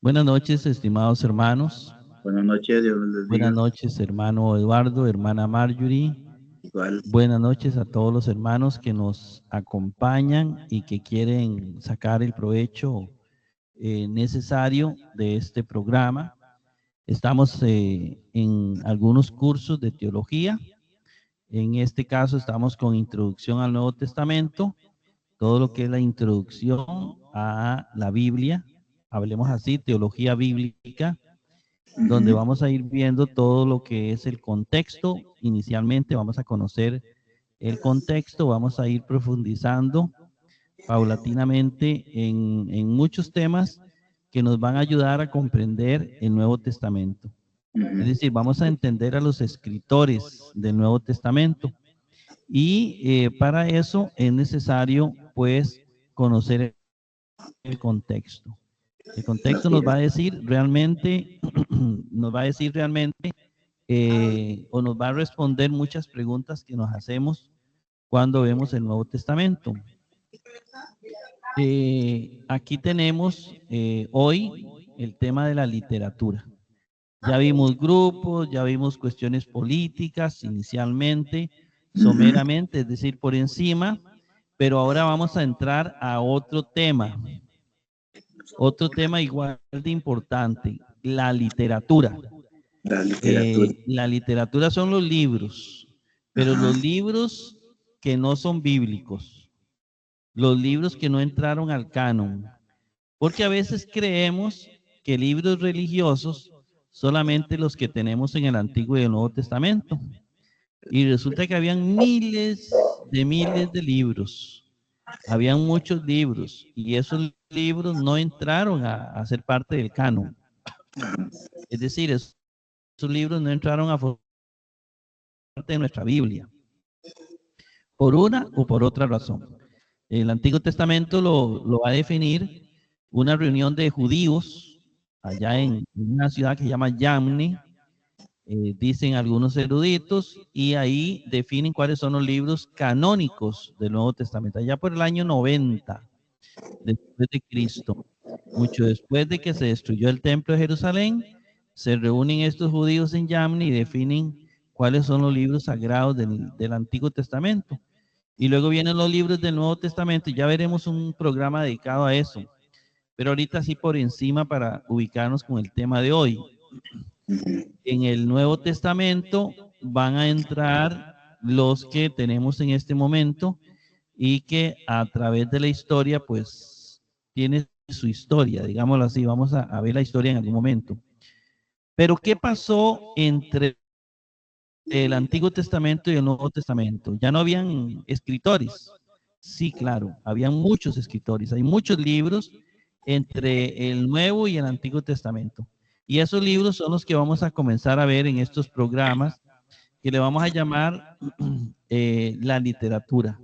Buenas noches, estimados hermanos. Buenas noches, Dios les Buenas bendiga. noches, hermano Eduardo, hermana Marjorie. Igual, Buenas noches a todos los hermanos que nos acompañan y que quieren sacar el provecho necesario de este programa. Estamos en algunos cursos de teología. En este caso estamos con introducción al Nuevo Testamento, todo lo que es la introducción a la Biblia, hablemos así, teología bíblica, donde vamos a ir viendo todo lo que es el contexto. Inicialmente vamos a conocer el contexto, vamos a ir profundizando paulatinamente en muchos temas que nos van a ayudar a comprender el Nuevo Testamento. Es decir, vamos a entender a los escritores del Nuevo Testamento y para eso es necesario pues conocer el contexto. El contexto así nos va es. a decir realmente, nos va a decir realmente, o nos va a responder muchas preguntas que nos hacemos cuando vemos el Nuevo Testamento. Aquí tenemos hoy el tema de la literatura. Ya vimos grupos, ya vimos cuestiones políticas inicialmente, someramente, es decir, por encima, pero ahora vamos a entrar a otro tema igual de importante, la literatura. La literatura. La literatura son los libros, pero Ajá. los libros que no son bíblicos, los libros que no entraron al canon, porque a veces creemos que libros religiosos solamente los que tenemos en el Antiguo y el Nuevo Testamento, y resulta que habían miles de libros. Habían muchos libros y esos libros no entraron a ser parte del canon. Es decir, esos libros no entraron a formar parte de nuestra Biblia, por una o por otra razón. El Antiguo Testamento lo va a definir una reunión de judíos allá en una ciudad que se llama Yamne, dicen algunos eruditos, y ahí definen cuáles son los libros canónicos del Nuevo Testamento, allá por el año 90 después de Cristo. Mucho después de que se destruyó el templo de Jerusalén, se reúnen estos judíos en Yamni y definen cuáles son los libros sagrados del Antiguo Testamento. Y luego vienen los libros del Nuevo Testamento y ya veremos un programa dedicado a eso. Pero ahorita sí por encima para ubicarnos con el tema de hoy. En el Nuevo Testamento van a entrar los que tenemos en este momento y que a través de la historia pues tiene su historia, digámoslo así, vamos a ver la historia en algún momento. Pero ¿qué pasó entre el Antiguo Testamento y el Nuevo Testamento? Ya no habían escritores. Sí, claro, habían muchos escritores, hay muchos libros entre el Nuevo y el Antiguo Testamento. Y esos libros son los que vamos a comenzar a ver en estos programas que le vamos a llamar la literatura.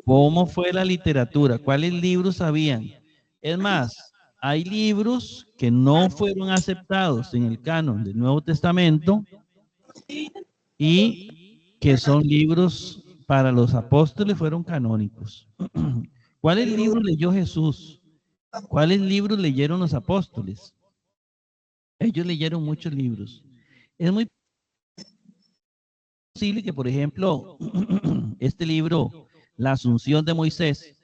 ¿Cómo fue la literatura? ¿Cuáles libros habían? Es más, hay libros que no fueron aceptados en el canon del Nuevo Testamento y que son libros para los apóstoles fueron canónicos. ¿Cuáles libros leyó Jesús? ¿Cuáles libros leyeron los apóstoles? Ellos leyeron muchos libros. Es muy posible que, por ejemplo, este libro, La Asunción de Moisés,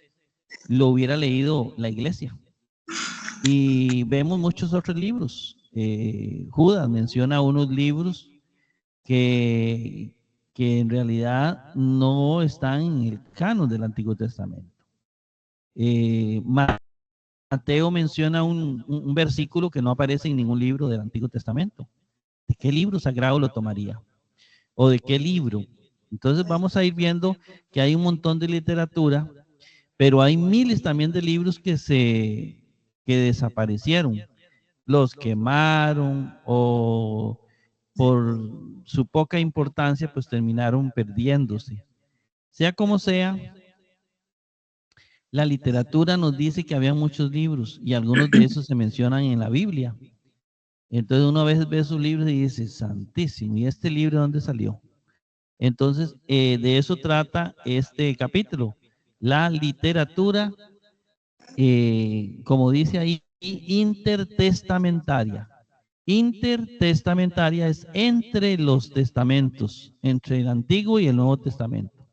lo hubiera leído la iglesia. Y vemos muchos otros libros. Judas menciona unos libros que, que en realidad no están en el canon del Antiguo Testamento. Mateo menciona un versículo que no aparece en ningún libro del Antiguo Testamento. ¿De qué libro sagrado lo tomaría? ¿O de qué libro? Entonces vamos a ir viendo que hay un montón de literatura, pero hay miles también de libros que desaparecieron. Los quemaron o por su poca importancia pues terminaron perdiéndose. Sea como sea, la literatura nos dice que había muchos libros y algunos de esos se mencionan en la Biblia. Entonces uno a veces ve sus libros y dice, santísimo, ¿y este libro de dónde salió? Entonces, de eso trata este capítulo. La literatura, como dice ahí, y intertestamentaria. Intertestamentaria es entre los testamentos, entre el Antiguo y el Nuevo Testamento.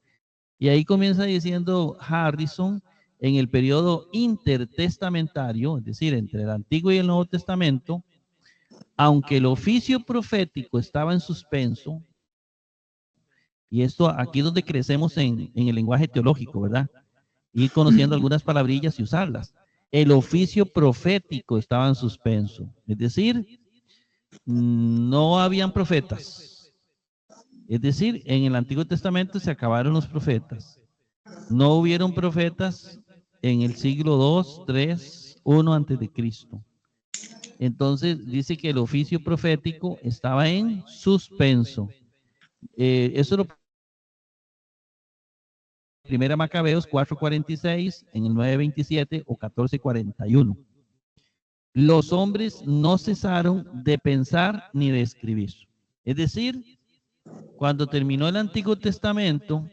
Y ahí comienza diciendo Harrison, en el periodo intertestamentario, es decir, entre el Antiguo y el Nuevo Testamento, aunque el oficio profético estaba en suspenso, y esto aquí es donde crecemos en el lenguaje teológico, ¿verdad? Ir conociendo algunas palabrillas y usarlas. El oficio profético estaba en suspenso, es decir, no habían profetas. Es decir, en el Antiguo Testamento se acabaron los profetas. No hubieron profetas en el siglo 2, 3, 1 antes de Cristo. Entonces dice que el oficio profético estaba en suspenso. Eso lo Primera Macabeos 4:46, en el 9:27 o 14:41. Los hombres no cesaron de pensar ni de escribir. Es decir, cuando terminó el Antiguo Testamento,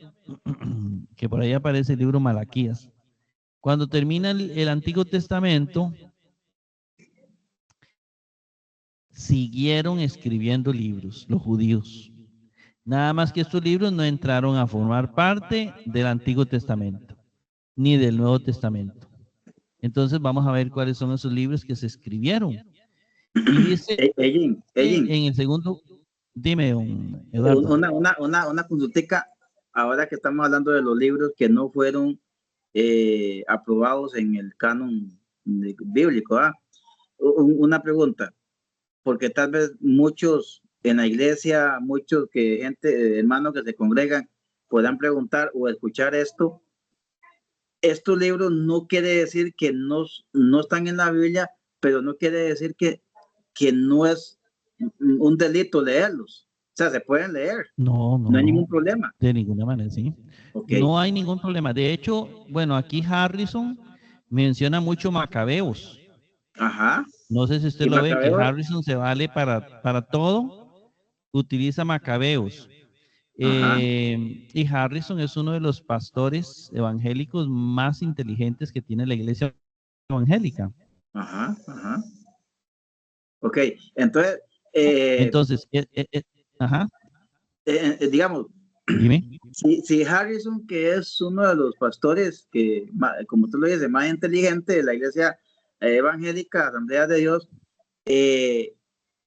que por ahí aparece el libro Malaquías, cuando termina el Antiguo Testamento, siguieron escribiendo libros, los judíos. Nada más que estos libros no entraron a formar parte del Antiguo Testamento, ni del Nuevo Testamento. Entonces vamos a ver cuáles son esos libros que se escribieron. Y dice Ellín, en el segundo, dime, Eduardo. una consultica, ahora que estamos hablando de los libros que no fueron aprobados en el canon bíblico, ¿ah? Una pregunta, porque tal vez muchos en la iglesia, muchos gente, hermanos que se congregan, puedan preguntar o escuchar esto. Estos libros no quiere decir que no están en la Biblia, pero no quiere decir que no es un delito leerlos. O sea, se pueden leer. No, No hay ningún problema. de ninguna manera, sí. Okay. No hay ningún problema. De hecho, bueno, aquí Harrison menciona mucho Macabeos. Ajá. No sé si usted lo ve, que Harrison se vale para todo, utiliza Macabeos. Y Harrison es uno de los pastores evangélicos más inteligentes que tiene la iglesia evangélica. Ajá. Ok, entonces... Entonces, digamos, dime. Si Harrison, que es uno de los pastores que, como tú lo dices, más inteligente de la iglesia evangélica, Asamblea de Dios,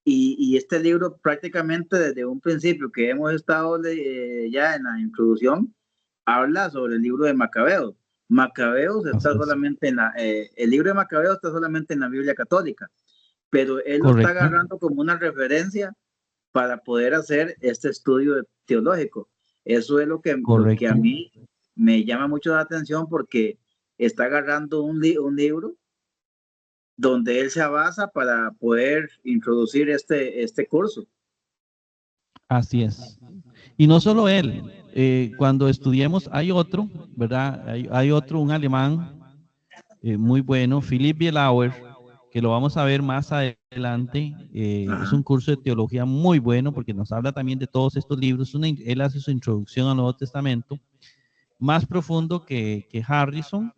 y este libro prácticamente desde un principio que hemos estado ya en la introducción, habla sobre el libro de Macabeos. Macabeos está solamente el libro de Macabeos está solamente en la Biblia católica, pero él lo está agarrando como una referencia para poder hacer este estudio teológico. Eso es lo que a mí me llama mucho la atención, porque está agarrando un libro donde él se basa para poder introducir este curso. Así es. Y no solo él, cuando estudiemos hay otro, ¿verdad? Hay otro, un alemán muy bueno, Philipp Bielauer, que lo vamos a ver más adelante. Es un curso de teología muy bueno porque nos habla también de todos estos libros. Él hace su introducción al Nuevo Testamento, más profundo que Harrison,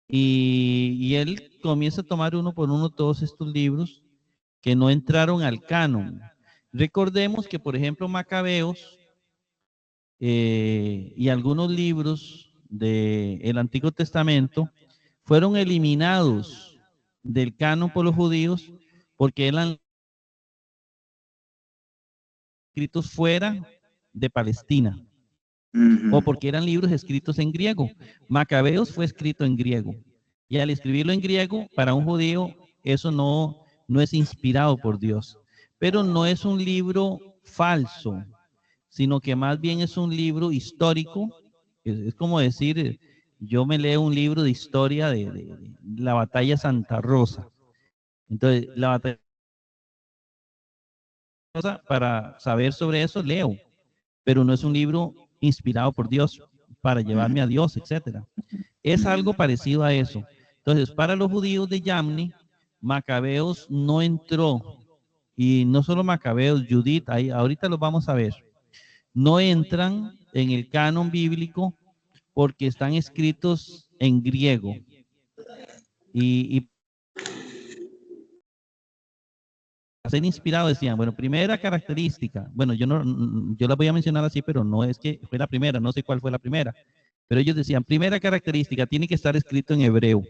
y él comienza a tomar uno por uno todos estos libros que no entraron al canon. Recordemos que, por ejemplo, Macabeos y algunos libros del Antiguo Testamento fueron eliminados del canon por los judíos porque eran escritos fuera de Palestina, o porque eran libros escritos en griego. Macabeos fue escrito en griego, y al escribirlo en griego, para un judío, eso no es inspirado por Dios. Pero no es un libro falso, sino que más bien es un libro histórico. Es como decir, yo me leo un libro de historia de la batalla Santa Rosa. Entonces, la batalla Santa Rosa, para saber sobre eso, leo, pero no es un libro inspirado por Dios para llevarme a Dios, etcétera. Es algo parecido a eso. Entonces, para los judíos de Yamni, Macabeos no entró, y no solo Macabeos, Judith, ahí, ahorita los vamos a ver, no entran en el canon bíblico porque están escritos en griego. Y ser inspirado decían, bueno, primera característica, bueno, yo la voy a mencionar así, pero no es que fue la primera, no sé cuál fue la primera, pero ellos decían, primera característica, tiene que estar escrito en hebreo,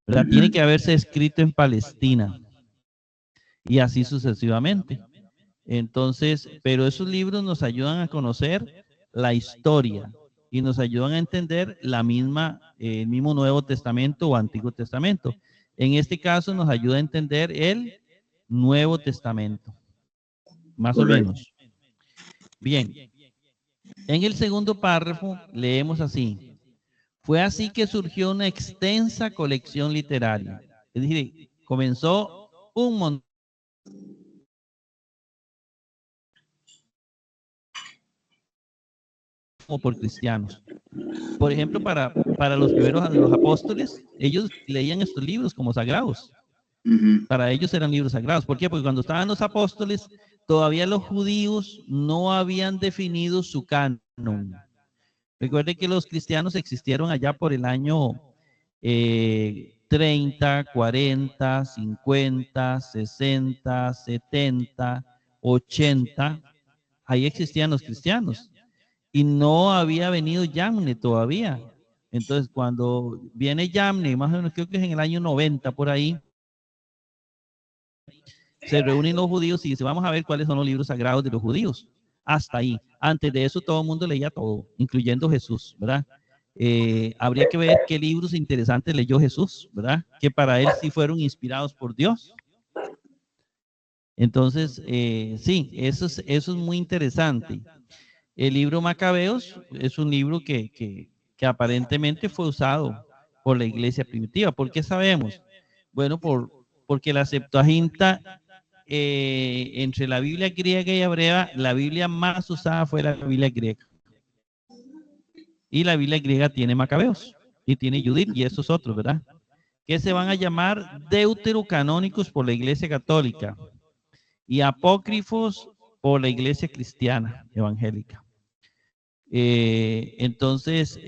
¿verdad? Tiene que haberse escrito en Palestina, y así sucesivamente. Entonces, pero esos libros nos ayudan a conocer la historia y nos ayudan a entender el mismo Nuevo Testamento o Antiguo Testamento. En este caso nos ayuda a entender el Nuevo Testamento, más o menos. Bien, en el segundo párrafo leemos así: fue así que surgió una extensa colección literaria. Es decir, comenzó un montón por cristianos. Por ejemplo, para los primeros de los apóstoles, ellos leían estos libros como sagrados. Para ellos eran libros sagrados. ¿Por qué? Porque cuando estaban los apóstoles, todavía los judíos no habían definido su canon. Recuerde que los cristianos existieron allá por el año 30, 40, 50, 60, 70, 80. Ahí existían los cristianos. Y no había venido Yamne todavía. Entonces, cuando viene Yamne, más o menos creo que es en el año 90 por ahí, se reúnen los judíos y dicen, vamos a ver cuáles son los libros sagrados de los judíos. Hasta ahí. Antes de eso todo el mundo leía todo, incluyendo Jesús, ¿verdad? Habría que ver qué libros interesantes leyó Jesús, ¿verdad? Que para él sí fueron inspirados por Dios. Entonces, sí, eso es muy interesante. El libro Macabeos es un libro que aparentemente fue usado por la iglesia primitiva. ¿Por qué sabemos? Bueno, porque la Septuaginta, entre la Biblia griega y hebrea, la Biblia más usada fue la Biblia griega. Y la Biblia griega tiene Macabeos y tiene Judith y esos otros, ¿verdad? Que se van a llamar deuterocanónicos por la iglesia católica y apócrifos por la iglesia cristiana evangélica. Entonces,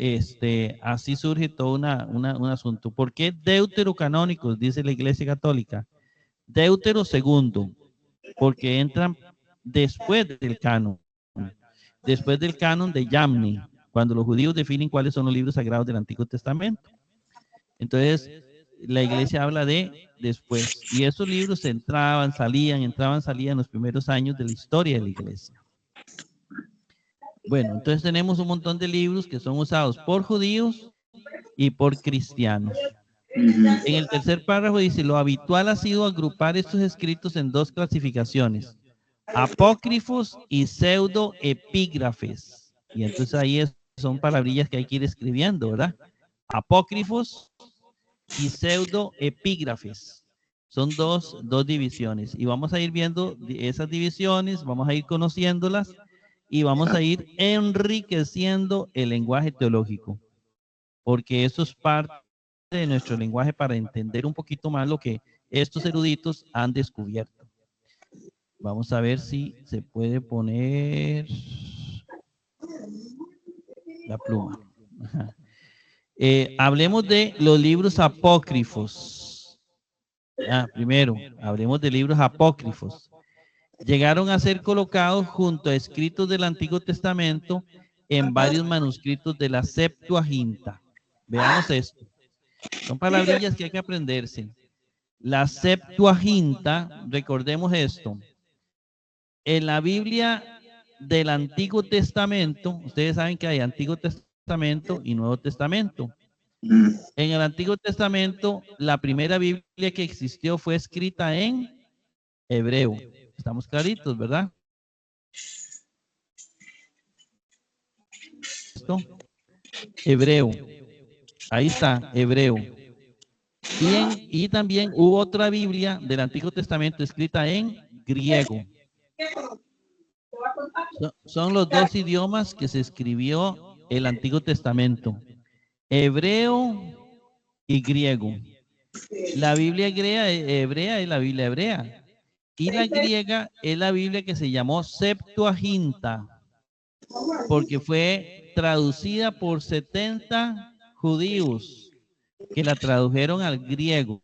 así surge todo un asunto. ¿Por qué deuterocanónicos? Dice la Iglesia Católica. Deutero segundo, porque entran después del canon de Yamni, cuando los judíos definen cuáles son los libros sagrados del Antiguo Testamento. Entonces, la Iglesia habla de después, y esos libros entraban, salían en los primeros años de la historia de la Iglesia. Bueno, entonces tenemos un montón de libros que son usados por judíos y por cristianos. En el tercer párrafo dice, lo habitual ha sido agrupar estos escritos en dos clasificaciones, apócrifos y pseudoepígrafes. Y entonces ahí son palabrillas que hay que ir escribiendo, ¿verdad? Apócrifos y pseudoepígrafes. Son dos divisiones. Y vamos a ir viendo esas divisiones, vamos a ir conociéndolas y vamos a ir enriqueciendo el lenguaje teológico, porque eso es parte de nuestro lenguaje para entender un poquito más lo que estos eruditos han descubierto. Vamos a ver si se puede poner la pluma. Hablemos de los libros apócrifos. Primero, hablemos de libros apócrifos. Llegaron a ser colocados junto a escritos del Antiguo Testamento en varios manuscritos de la Septuaginta. Veamos esto. Son palabrillas que hay que aprenderse. La Septuaginta, recordemos esto. En la Biblia del Antiguo Testamento, ustedes saben que hay Antiguo Testamento y Nuevo Testamento. En el Antiguo Testamento, la primera Biblia que existió fue escrita en hebreo. Estamos claritos, ¿verdad? Esto, hebreo. Ahí está, hebreo. Bien, y también hubo otra Biblia del Antiguo Testamento escrita en griego. Son los dos idiomas que se escribió el Antiguo Testamento, hebreo y griego. La Biblia hebrea es la Biblia hebrea y la griega es la Biblia que se llamó Septuaginta, porque fue traducida por 70 judíos que la tradujeron al griego.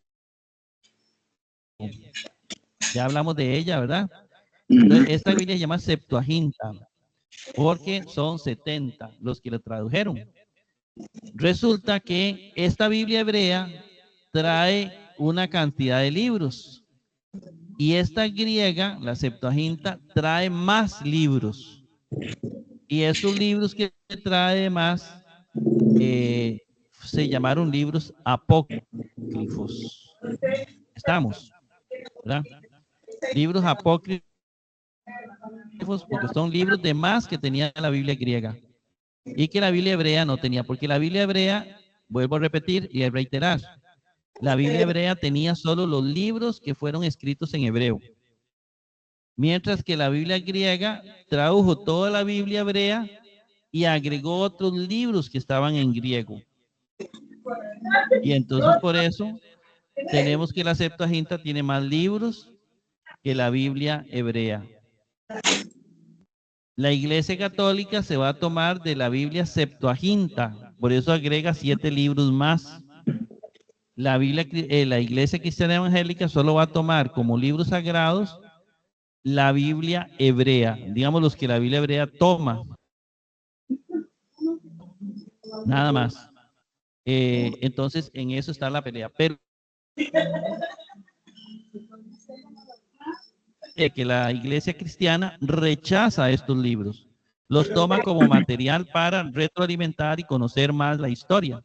Ya hablamos de ella, ¿verdad? Entonces, esta Biblia se llama Septuaginta, porque son 70 los que la tradujeron. Resulta que esta Biblia hebrea trae una cantidad de libros y esta griega, la Septuaginta, trae más libros. Y esos libros que trae más se llamaron libros apócrifos. Estamos, ¿verdad? Libros apócrifos porque son libros de más que tenía la Biblia griega y que la Biblia hebrea no tenía, porque la Biblia hebrea, vuelvo a repetir y a reiterar, la Biblia hebrea tenía solo los libros que fueron escritos en hebreo, mientras que la Biblia griega tradujo toda la Biblia hebrea y agregó otros libros que estaban en griego. Y entonces por eso tenemos que la Septuaginta tiene más libros que la Biblia hebrea. La Iglesia Católica se va a tomar de la Biblia Septuaginta, por eso agrega 7 libros más. La Iglesia Cristiana Evangélica solo va a tomar como libros sagrados la Biblia hebrea, digamos los que la Biblia hebrea toma, nada más. Entonces, en eso está la pelea. Pero que la Iglesia Cristiana rechaza estos libros, los toma como material para retroalimentar y conocer más la historia.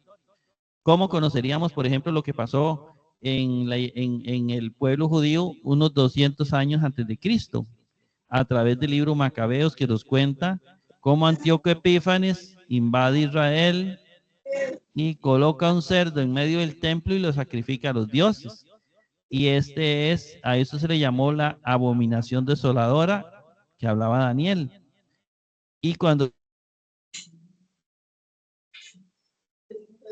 ¿Cómo conoceríamos, por ejemplo, lo que pasó en el pueblo judío unos 200 años antes de Cristo? A través del libro Macabeos, que nos cuenta cómo Antíoco Epífanes invade Israel y coloca un cerdo en medio del templo y lo sacrifica a los dioses. Y a eso se le llamó la abominación desoladora que hablaba Daniel. Y cuando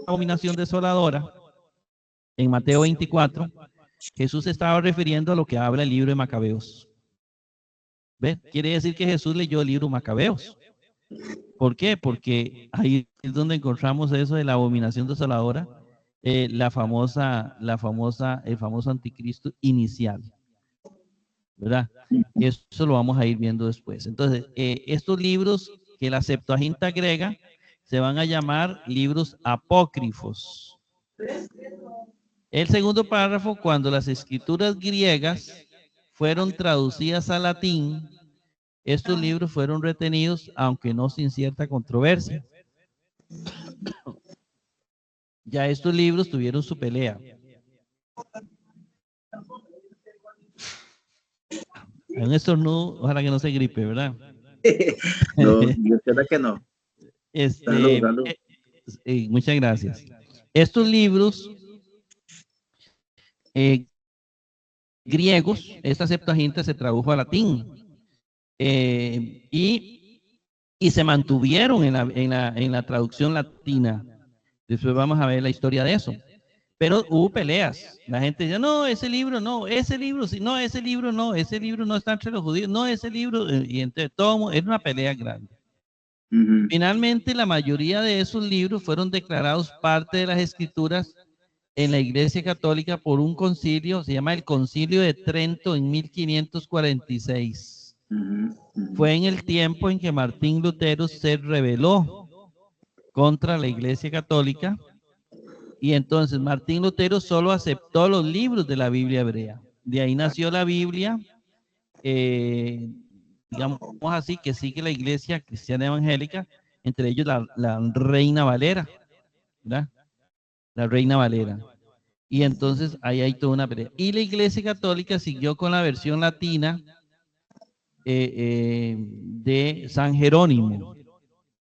abominación desoladora, en Mateo 24, Jesús estaba refiriendo a lo que habla el libro de Macabeos. ¿Ves? Quiere decir que Jesús leyó el libro Macabeos. ¿Por qué? Porque ahí es donde encontramos eso de la abominación desoladora, el famoso anticristo inicial, ¿verdad? Eso lo vamos a ir viendo después. Entonces, estos libros que la Septuaginta agrega se van a llamar libros apócrifos. El segundo párrafo, cuando las escrituras griegas fueron traducidas al latín, estos libros fueron retenidos, aunque no sin cierta controversia. Ya estos libros tuvieron su pelea. Hay un estornudo, ojalá que no se gripe, ¿verdad? No, yo creo que no. Salud, salud. Muchas gracias. Estos libros griegos, esta Septuaginta se tradujo al latín y se mantuvieron en la traducción latina. Después vamos a ver la historia de eso. Pero hubo peleas. La gente decía, no, ese libro no, ese libro sí, no, ese libro no está entre los judíos, no, ese libro, y entre todo, era una pelea grande. Finalmente, la mayoría de esos libros fueron declarados parte de las escrituras en la Iglesia Católica por un concilio, se llama el Concilio de Trento en 1546. Fue en el tiempo en que Martín Lutero se rebeló contra la Iglesia Católica. Y entonces Martín Lutero solo aceptó los libros de la Biblia hebrea. De ahí nació la Biblia, digamos así, que sigue la Iglesia Cristiana Evangélica, entre ellos la Reina Valera, ¿verdad? La Reina Valera. Y entonces ahí hay toda una pelea. Y la Iglesia Católica siguió con la versión latina de San Jerónimo,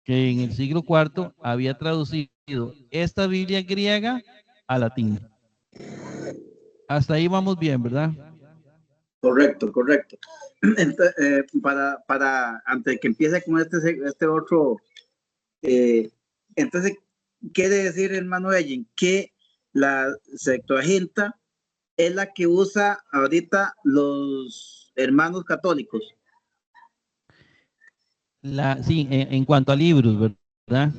que en el siglo IV había traducido esta Biblia griega a latín. Hasta ahí vamos bien, ¿verdad? Correcto, correcto. Entonces, antes de que empiece con este otro, entonces quiere decir, hermano Ellen, que la Septuaginta es la que usa ahorita los hermanos católicos. Sí, en cuanto a libros, ¿verdad?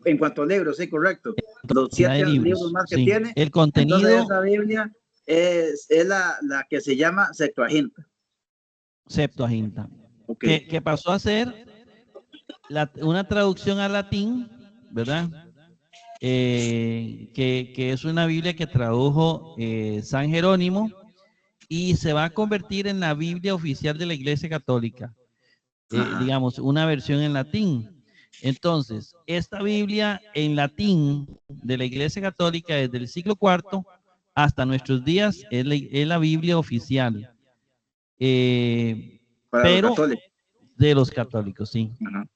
En cuanto a libros, sí, correcto. Los 7 libros más que sí. tiene. El contenido. Entonces esa Biblia es la que se llama Septuaginta. Septuaginta, Okay. que pasó a ser una traducción al latín, ¿verdad? Que es una Biblia que tradujo San Jerónimo y se va a convertir en la Biblia oficial de la Iglesia Católica, digamos, una versión en latín. Entonces, esta Biblia en latín de la Iglesia Católica desde el siglo IV hasta nuestros días es la Biblia oficial, Para los pero católicos. de los católicos, sí. Ajá.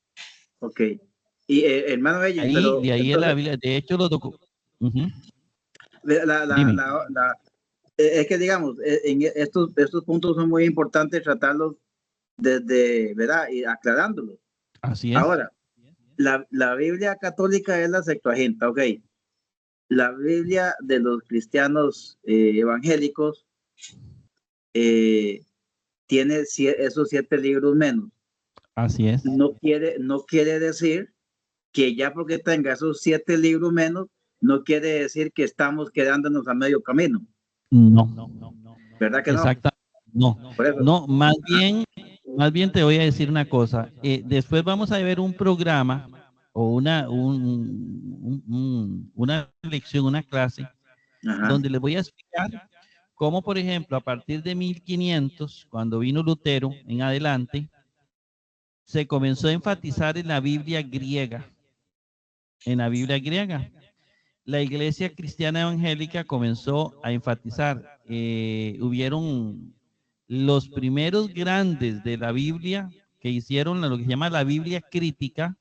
Ok. Y hermano Ellen, pero De ahí es la entonces, Biblia. De hecho, los documentos. la, Dime. es que digamos, en estos puntos son muy importantes tratarlos desde, ¿verdad? Y aclarándolos. Así es. Ahora, la Biblia católica es la Septuaginta, ok. La Biblia de los cristianos evangélicos tiene esos 7 libros menos. Así es. No quiere decir que ya porque tenga esos 7 libros menos, no quiere decir que estamos quedándonos a medio camino. No. ¿Verdad que no? Exacto. No. Por eso. No, más bien te voy a decir una cosa. Después vamos a ver un programa o una lección, una clase, Ajá. donde les voy a explicar cómo, por ejemplo, a partir de 1500, cuando vino Lutero en adelante, se comenzó a enfatizar en la Biblia griega. En la Biblia griega. La iglesia cristiana evangélica comenzó a enfatizar. Hubieron los primeros grandes de la Biblia que hicieron lo que se llama la Biblia crítica,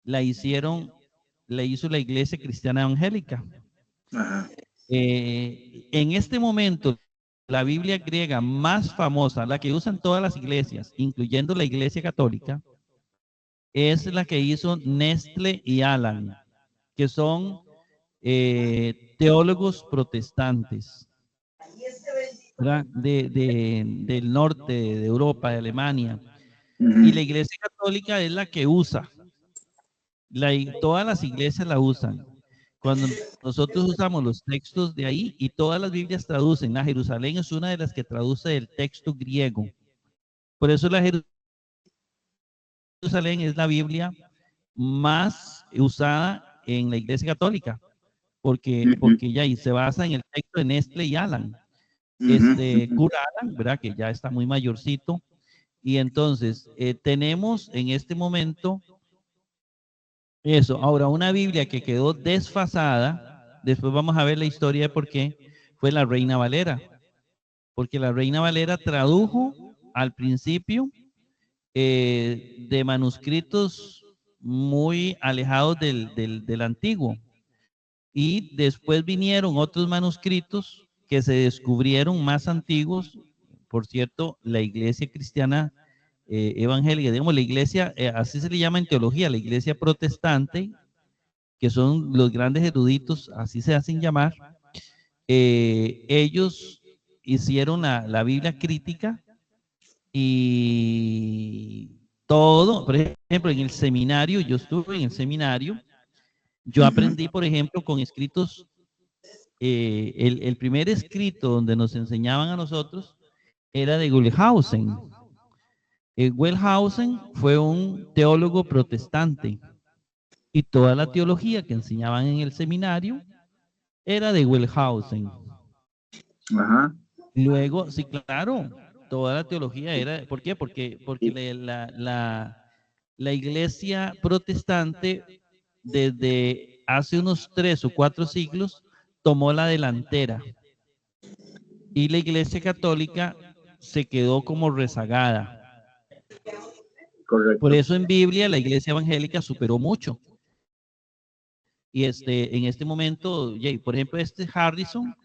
la hizo la iglesia cristiana evangélica. Ajá. En este momento, la Biblia griega más famosa, la que usan todas las iglesias, incluyendo la iglesia católica, es la que hizo Nestle y Alan, que son teólogos protestantes, ¿verdad? Del norte de Europa, de Alemania. Y la iglesia católica es la que usa. Todas las iglesias la usan. Cuando nosotros usamos los textos de ahí y todas las Biblias traducen, la Jerusalén es una de las que traduce el texto griego. Por eso la Jerusalén es la Biblia más usada en la iglesia católica, porque ya ahí se basa en el texto de Nestle y Alan. Kurt Aland, ¿verdad? Que ya está muy mayorcito. Y entonces tenemos en este momento eso. Ahora, una Biblia que quedó desfasada, después vamos a ver la historia de por qué, fue la Reina Valera. Porque la Reina Valera tradujo al principio de manuscritos muy alejados del antiguo. Y después vinieron otros manuscritos que se descubrieron más antiguos. Por cierto, la iglesia cristiana evangélica, digamos, la iglesia, así se le llama en teología, la iglesia protestante, que son los grandes eruditos, así se hacen llamar, ellos hicieron la Biblia crítica y todo, por ejemplo, en el seminario, yo estuve en el seminario, yo aprendí, por ejemplo, con escritos, el primer escrito donde nos enseñaban a nosotros era de Wellhausen. Wellhausen fue un teólogo protestante y toda la teología que enseñaban en el seminario era de Wellhausen. Ajá. Luego, sí, claro, toda la teología era, ¿por qué? Porque la iglesia protestante desde hace unos 3 o 4 siglos tomó la delantera y la iglesia católica se quedó como rezagada. Correcto. Por eso en Biblia la iglesia evangélica superó mucho. Y en este momento, por ejemplo, Harrison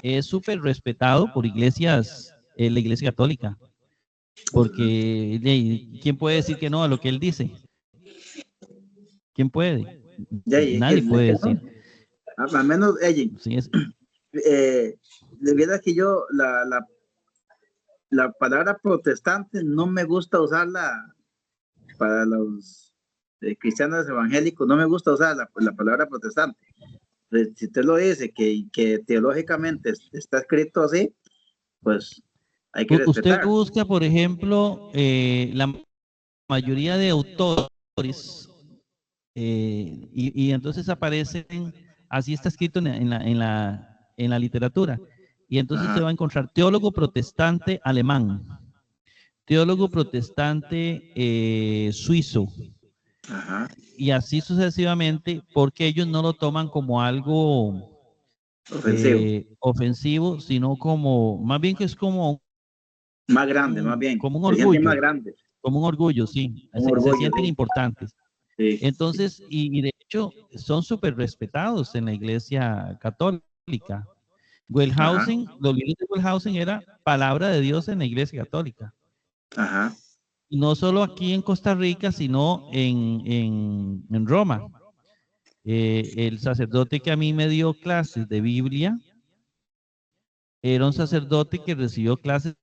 es súper respetado por iglesias, la iglesia católica. Porque ¿quién puede decir que no a lo que él dice? ¿Quién puede? Nadie puede decir. Al menos ella. Sí, De verdad que yo la palabra protestante no me gusta usarla para los cristianos evangélicos, no me gusta usar la palabra protestante. Si usted lo dice, que teológicamente está escrito así, pues hay que Usted respetar. busca, por ejemplo, la mayoría de autores y entonces aparecen, así está escrito en la literatura. Y entonces usted va a encontrar teólogo protestante alemán, teólogo protestante suizo, y así sucesivamente, porque ellos no lo toman como algo ofensivo, sino como, más bien que es como más grande, más bien. como un Se sienten más orgullo, grandes. como un orgullo, sí, Un orgullo, se sienten sí. importantes. Sí. Entonces, y de hecho, son súper respetados en la iglesia católica. Wellhausen, los libros de Wellhausen era palabra de Dios en la iglesia católica. Ajá. Y no solo aquí en Costa Rica, sino en Roma. El sacerdote que a mí me dio clases de Biblia era un sacerdote que recibió clases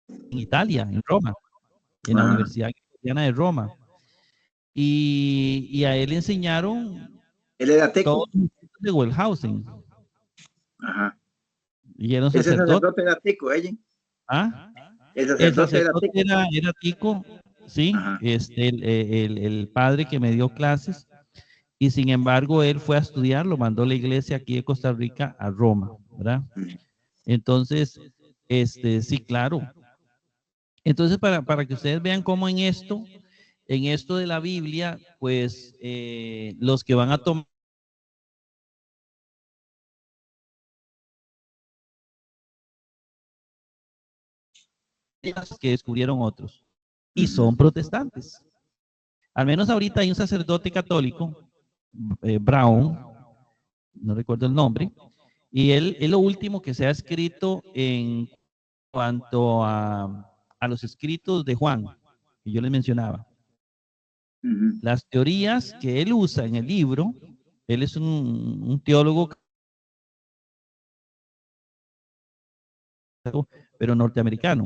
en Italia, en Roma, en la Universidad Cristiana de Roma. Y a él le enseñaron él era teco. todos los libros de Wellhausen. Ajá. Y era un Ese sacerdote. sacerdote era tico, ella. ¿Ah? El El sacerdote era sacerdote tico. era tico, sí, Ajá. el padre que me dio clases, y sin embargo él fue a estudiar, lo mandó la iglesia aquí de Costa Rica a Roma, ¿verdad? Entonces, sí, claro. Entonces, para que ustedes vean cómo en esto de la Biblia, pues los que van a tomar que descubrieron otros, y son protestantes. Al menos ahorita hay un sacerdote católico, Brown, no recuerdo el nombre, y él es lo último que se ha escrito en cuanto a los escritos de Juan, que yo les mencionaba. Las teorías que él usa en el libro, él es un teólogo, pero norteamericano.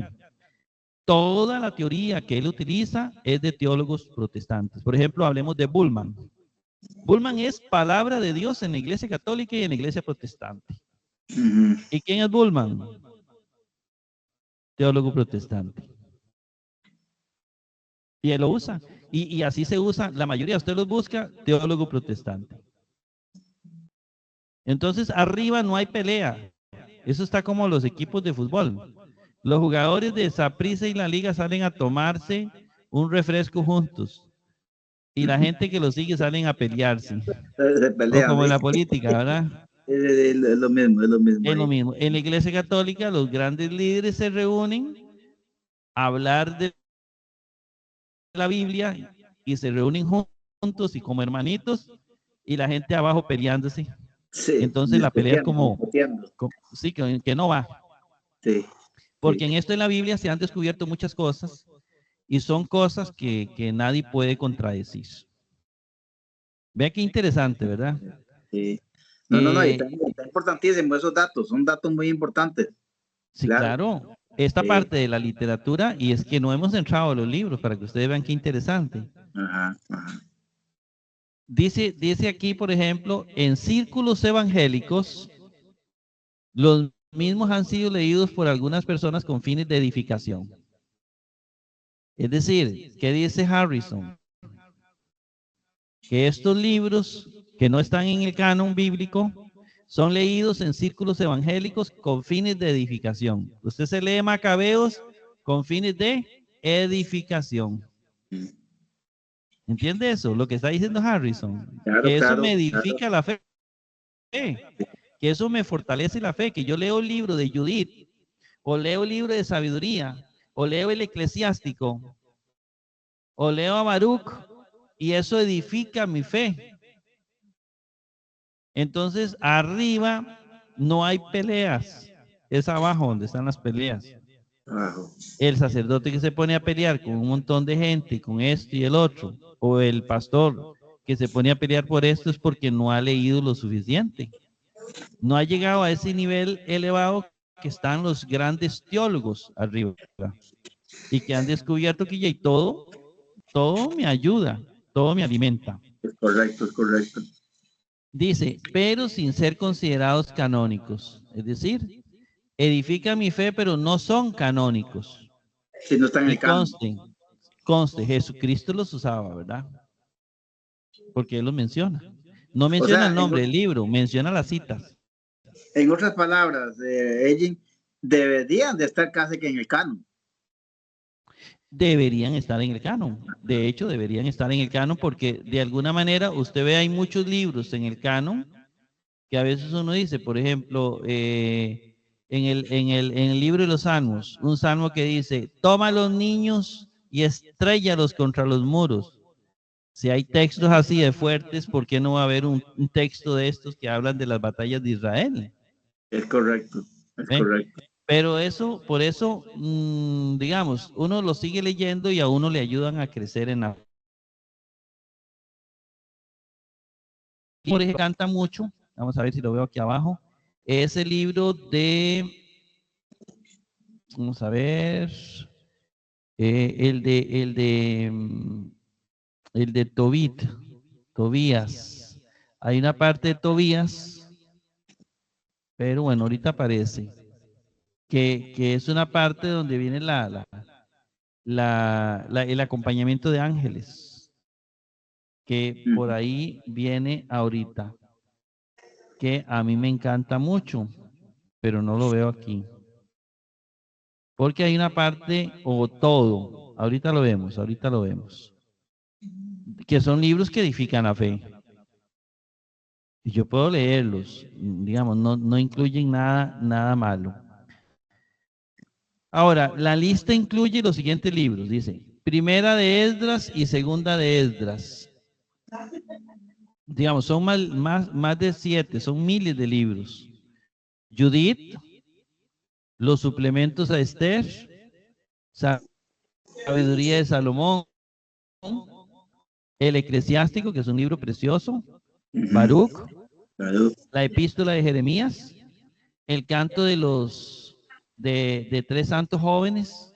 Toda la teoría que él utiliza es de teólogos protestantes. Por ejemplo, hablemos de Bullman. Bullman es palabra de Dios en la iglesia católica y en la iglesia protestante. ¿Y quién es Bullman? Teólogo protestante. Y él lo usa. Y así se usa, la mayoría, usted los busca, teólogo protestante. Entonces, arriba no hay pelea. Eso está como los equipos de fútbol. Los jugadores de Saprissa y la liga salen a tomarse un refresco juntos. Y la gente que los sigue salen a pelearse. Se pelean, o como en ¿sí? la política, ¿verdad? Es lo mismo, es lo mismo. Es lo mismo. En la iglesia católica, los grandes líderes se reúnen a hablar de la Biblia y se reúnen juntos y como hermanitos y la gente abajo peleándose. Sí, Entonces la pelea es como sí, que no va. Sí. Porque en esto de la Biblia se han descubierto muchas cosas y son cosas que nadie puede contradecir. Vea qué interesante, ¿verdad? Sí. No, está importantísimo esos datos, son datos muy importantes. Sí, claro. Esta parte de la literatura, y es que no hemos entrado a los libros para que ustedes vean qué interesante. Ajá. Dice aquí, por ejemplo, en círculos evangélicos, los mismos han sido leídos por algunas personas con fines de edificación. Es decir, ¿qué dice Harrison? Que estos libros que no están en el canon bíblico son leídos en círculos evangélicos con fines de edificación. Usted se lee Macabeos con fines de edificación. ¿Entiende eso? Lo que está diciendo Harrison. Que eso me edifica la fe. Que eso me fortalece la fe. Que yo leo el libro de Judith, o leo el libro de sabiduría, o leo el eclesiástico, o leo a Baruch, y eso edifica mi fe. Entonces, arriba no hay peleas. Es abajo donde están las peleas. El sacerdote que se pone a pelear con un montón de gente, con esto y el otro, o el pastor que se pone a pelear por esto es porque no ha leído lo suficiente. No ha llegado a ese nivel elevado que están los grandes teólogos arriba y que han descubierto que ya y todo me ayuda, todo me alimenta. Es correcto. Dice, pero sin ser considerados canónicos. Es decir, edifican mi fe, pero no son canónicos. Si no están en Y el canon. conste, Jesucristo los usaba, ¿verdad? Porque él los menciona. No O menciona sea, el nombre del libro, menciona las citas. en otras palabras, Egin, deberían de estar casi que en el canon. Deberían estar en el canon. De hecho, deberían estar en el canon porque de alguna manera usted ve hay muchos libros en el canon que a veces uno dice, por ejemplo, en el libro de los salmos, un salmo que dice, toma a los niños y estréllalos contra los muros. Si hay textos así de fuertes, ¿por qué no va a haber un texto de estos que hablan de las batallas de Israel? Es correcto, es ¿Ven? correcto. Pero eso, por eso, digamos, uno lo sigue leyendo y a uno le ayudan a crecer en la... Por ejemplo, canta mucho, vamos a ver si lo veo aquí abajo, es el libro de, vamos a ver, el de Tobías. Hay una parte de Tobías, pero bueno, ahorita aparece, que es una parte donde viene el acompañamiento de ángeles, que por ahí viene ahorita, que a mí me encanta mucho, pero no lo veo aquí. Porque hay una parte o todo, ahorita lo vemos, que son libros que edifican la fe. Y yo puedo leerlos, digamos, no incluyen nada malo. Ahora, la lista incluye los siguientes libros, dice, primera de Esdras y segunda de Esdras. Digamos, son más de 7, son miles de libros. Judith, los suplementos a Esther, sabiduría de Salomón, el eclesiástico, que es un libro precioso, Baruch, la epístola de Jeremías, el canto de tres santos jóvenes,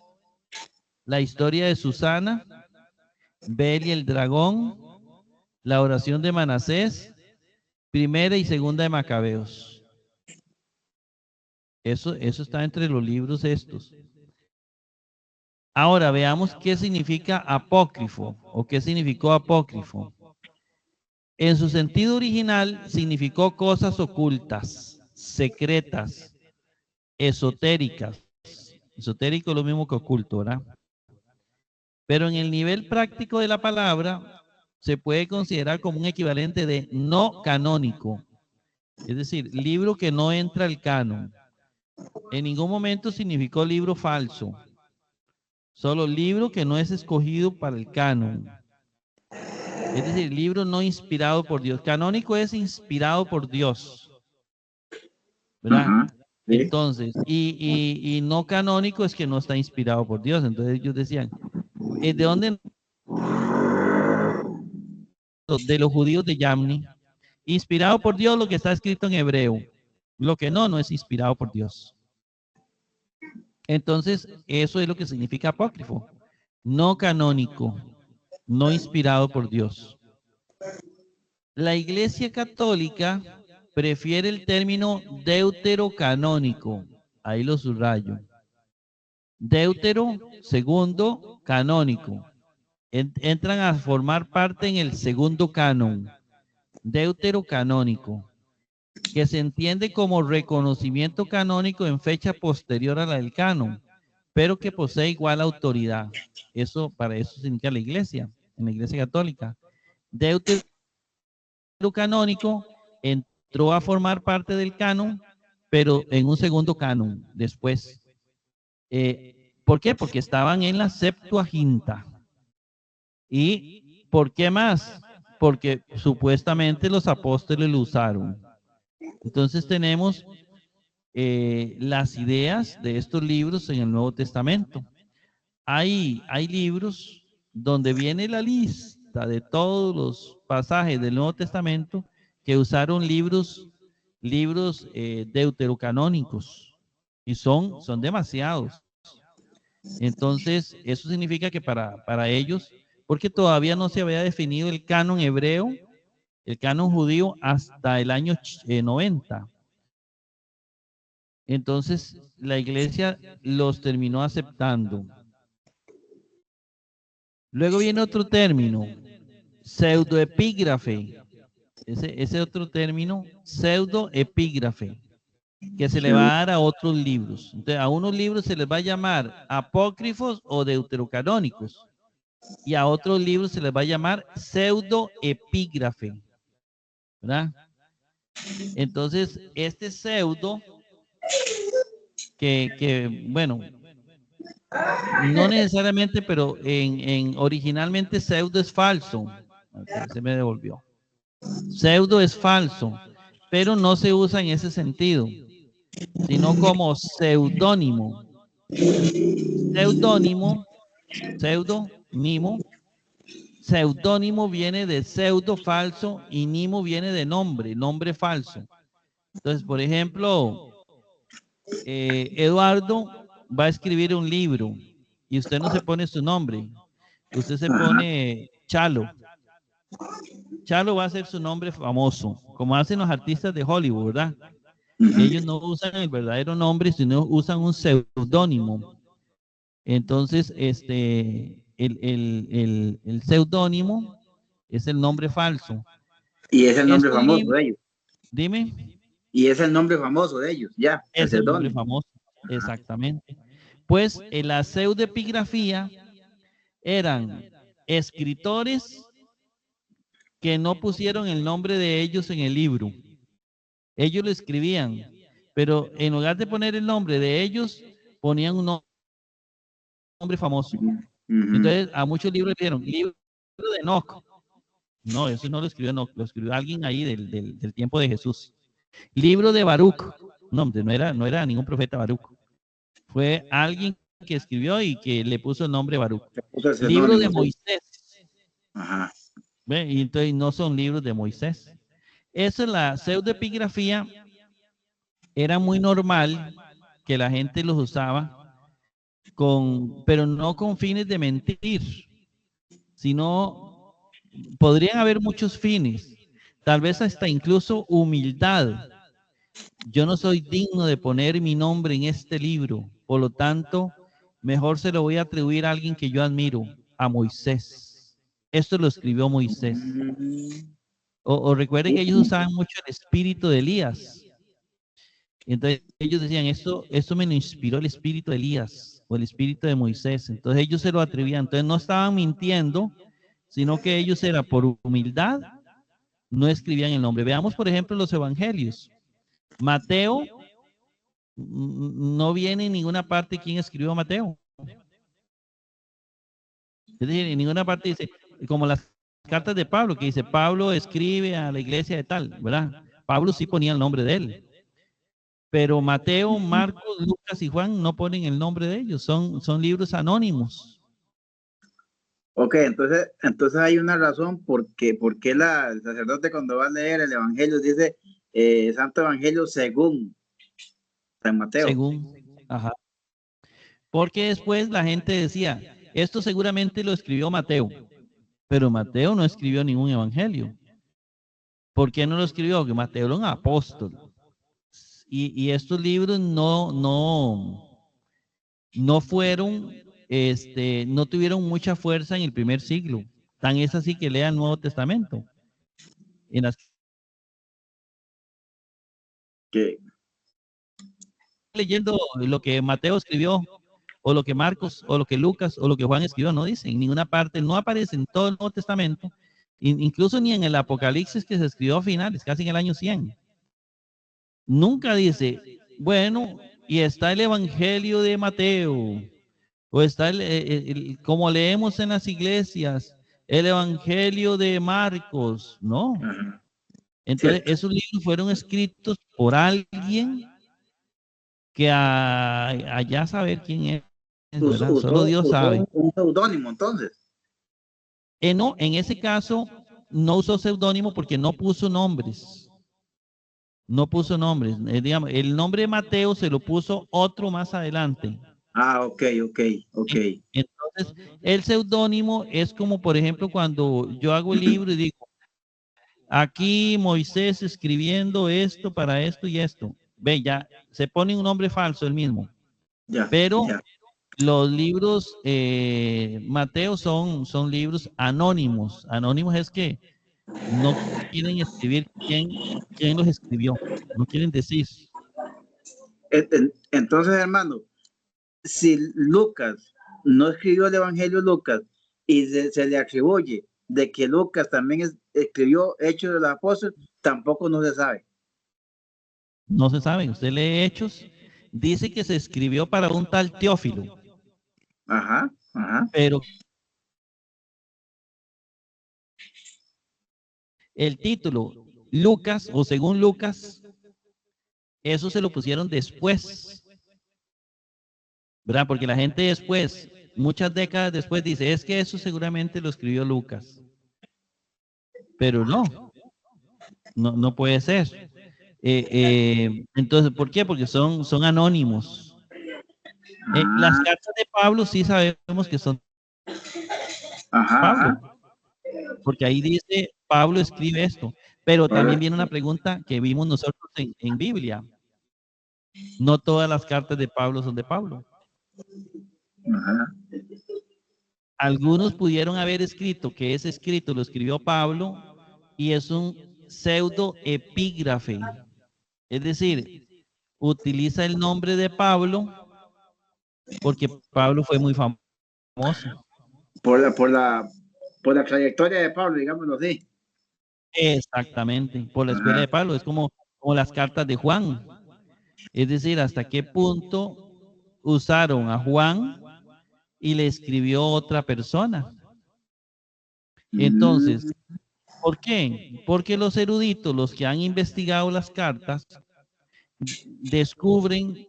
la historia de Susana, Bel y el dragón, la oración de Manasés, primera y segunda de Macabeos. Eso está entre los libros estos. Ahora veamos qué significa apócrifo o qué significó apócrifo. En su sentido original significó cosas ocultas, secretas, esotéricas. Esotérico es lo mismo que oculto, ¿verdad? Pero en el nivel práctico de la palabra se puede considerar como un equivalente de no canónico. Es decir, libro que no entra al canon. En ningún momento significó libro falso. Solo libro que no es escogido para el canon. Es decir, libro no inspirado por Dios. Canónico es inspirado por Dios, ¿verdad? Ajá, sí. Entonces, y no canónico es que no está inspirado por Dios. Entonces ellos decían, ¿de dónde? De los judíos de Yamni. Inspirado por Dios lo que está escrito en hebreo. Lo que no es inspirado por Dios. Entonces, eso es lo que significa apócrifo. No canónico, no inspirado por Dios. La Iglesia Católica prefiere el término deuterocanónico. Ahí lo subrayo. Deutero, segundo, canónico. Entran a formar parte en el segundo canon. Deuterocanónico, que se entiende como reconocimiento canónico en fecha posterior a la del canon, pero que posee igual autoridad. Para eso significa la Iglesia, en la Iglesia Católica. Deuterocanónico entró a formar parte del canon, pero en un segundo canon después. ¿Por qué? Porque estaban en la Septuaginta. ¿Y por qué más? Porque supuestamente los apóstoles lo usaron. Entonces tenemos las ideas de estos libros en el Nuevo Testamento. Hay libros donde viene la lista de todos los pasajes del Nuevo Testamento que usaron libros deuterocanónicos y son demasiados. Entonces, eso significa que para ellos, porque todavía no se había definido el canon hebreo, el canon judío hasta el año 90. Entonces, la iglesia los terminó aceptando. Luego viene otro término, pseudoepígrafe. Ese otro término, pseudoepígrafe, que se le va a dar a otros libros. Entonces, a unos libros se les va a llamar apócrifos o deuterocanónicos, y a otros libros se les va a llamar pseudoepígrafe, ¿verdad? Entonces, este pseudo, bueno, no necesariamente, pero originalmente pseudo es falso. Se me devolvió. Pseudo es falso, pero no se usa en ese sentido, sino como seudónimo. Seudónimo, seudónimo viene de pseudo falso y nimo viene de nombre, nombre falso. Entonces, por ejemplo, Eduardo va a escribir un libro y usted no se pone su nombre, usted se pone Chalo. Chalo va a ser su nombre famoso, como hacen los artistas de Hollywood, ¿verdad? Ellos no usan el verdadero nombre, sino usan un seudónimo. Entonces, el seudónimo es el nombre falso. Y es el nombre famoso de ellos. Dime. Y es el nombre famoso de ellos, ya. Es el nombre famoso, exactamente. Pues en la pseudoepigrafía eran escritores que no pusieron el nombre de ellos en el libro. Ellos lo escribían, pero en lugar de poner el nombre de ellos, ponían un nombre famoso. Entonces, a muchos libros le dieron libro de Enoch. No, eso no lo escribió Enoch, lo escribió alguien ahí del tiempo de Jesús. Libro de Baruch. No, no era ningún profeta Baruch. Fue alguien que escribió y que le puso el nombre Baruch. Libro de Moisés. Ajá. ¿Ve? Y entonces no son libros de Moisés. Esa es la pseudoepigrafía. Era muy normal que la gente los usaba pero no con fines de mentir, sino podrían haber muchos fines, tal vez hasta incluso humildad. Yo no soy digno de poner mi nombre en este libro, por lo tanto, mejor se lo voy a atribuir a alguien que yo admiro, a Moisés. Esto lo escribió Moisés. O recuerden que ellos usaban mucho el espíritu de Elías. Entonces ellos decían, esto me lo inspiró el espíritu de Elías o el espíritu de Moisés. Entonces ellos se lo atribuían. Entonces no estaban mintiendo, sino que ellos era por humildad, no escribían el nombre. Veamos, por ejemplo, los evangelios. Mateo, no viene en ninguna parte quién escribió Mateo. Es decir, en ninguna parte dice, como las cartas de Pablo, que dice, Pablo escribe a la iglesia de tal, ¿verdad? Pablo sí ponía el nombre de él. Pero Mateo, Marcos, Lucas y Juan no ponen el nombre de ellos, son libros anónimos. Ok, entonces hay una razón por qué el sacerdote cuando va a leer el evangelio dice Santo Evangelio según San Mateo. Según, ajá. Porque después la gente decía, esto seguramente lo escribió Mateo, pero Mateo no escribió ningún evangelio. ¿Por qué no lo escribió? Porque Mateo era un apóstol. Y estos libros no fueron, no tuvieron mucha fuerza en el primer siglo. Tan es así que lean el Nuevo Testamento. En las leyendo lo que Mateo escribió, o lo que Marcos, o lo que Lucas, o lo que Juan escribió, no dice en ninguna parte, no aparece en todo el Nuevo Testamento, incluso ni en el Apocalipsis que se escribió a finales, casi en el año 100. Nunca dice, bueno, y está el Evangelio de Mateo, o está como leemos en las iglesias, el Evangelio de Marcos, ¿no? Entonces, esos libros fueron escritos por alguien que allá saber quién es, ¿verdad? Solo Dios sabe. Un seudónimo, entonces. No, en ese caso, no usó seudónimo porque no puso nombres. No puso nombres. Digamos, el nombre de Mateo se lo puso otro más adelante. Ah, ok. Entonces, el seudónimo es como, por ejemplo, cuando yo hago el libro y digo, aquí Moisés escribiendo esto para esto y esto. ve, ya se pone un nombre falso el mismo. Ya, Pero ya. los libros, Mateo, son libros anónimos. Anónimos es que no quieren escribir quién los escribió. No quieren decir. Entonces, hermano, si Lucas no escribió el Evangelio de Lucas y se le atribuye de que Lucas también escribió Hechos de los Apóstoles, tampoco no se sabe. No se sabe. Usted lee Hechos, dice que se escribió para un tal Teófilo, Ajá, ajá. pero el título Lucas, o según Lucas, eso se lo pusieron después, ¿verdad? Porque la gente después, muchas décadas después, dice, es que eso seguramente lo escribió Lucas. Pero no puede ser. Entonces, ¿por qué? Porque son anónimos. Las Ah, cartas de Pablo sí sabemos que son ajá, Pablo, ajá. porque ahí dice, Pablo escribe esto. Pero también viene Correcto. una pregunta que vimos nosotros en Biblia. No todas las cartas de Pablo son de Pablo. Ajá. Algunos pudieron haber escrito que ese escrito lo escribió Pablo y es un pseudo epígrafe. Es decir, utiliza el nombre de Pablo porque Pablo fue muy famoso. Por la, por la, por la trayectoria de Pablo, digámoslo así. Exactamente, por la escuela Ajá. de Pablo. Es como las cartas de Juan. Es decir, hasta qué punto usaron a Juan y le escribió otra persona. Entonces, Mm, ¿por qué? Porque los eruditos, los que han investigado las cartas, descubren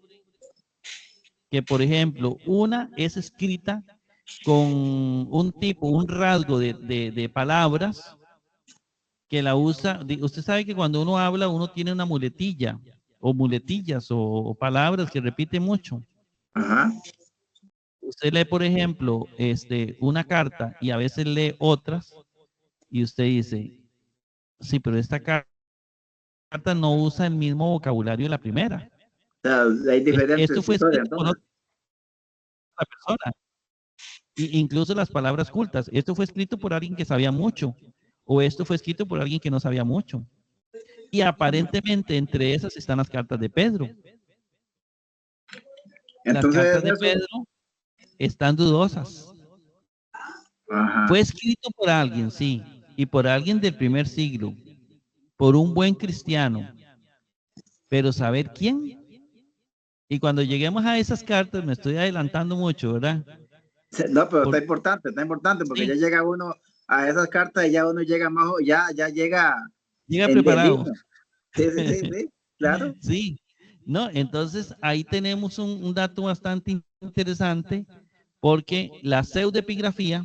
que, por ejemplo, una es escrita con un rasgo de palabras que la usa. Usted sabe que cuando uno habla, uno tiene una muletilla o muletillas o palabras que repite mucho. ajá. Usted lee, por ejemplo, una carta y a veces lee otras y usted dice, sí, pero esta carta no usa el mismo vocabulario de la primera. O sea, hay Esto diferentes fue historias, escrito por entonces. otra persona. Incluso las palabras cultas. Esto fue escrito por alguien que sabía mucho, o esto fue escrito por alguien que no sabía mucho. Y aparentemente entre esas están las cartas de Pedro. Las Entonces, cartas de eso. Pedro están dudosas. Ajá. Fue escrito por alguien, sí, y por alguien del primer siglo, por un buen cristiano, pero saber quién. Y cuando lleguemos a esas cartas, me estoy adelantando mucho, ¿verdad? No, pero Por, está importante, porque ya sí, llega uno a esas cartas y ya uno llega más, ya llega llega en preparado. línea. Sí, sí, sí, sí, claro. Sí, ¿no? Entonces ahí tenemos un dato bastante interesante porque la pseudoepigrafía,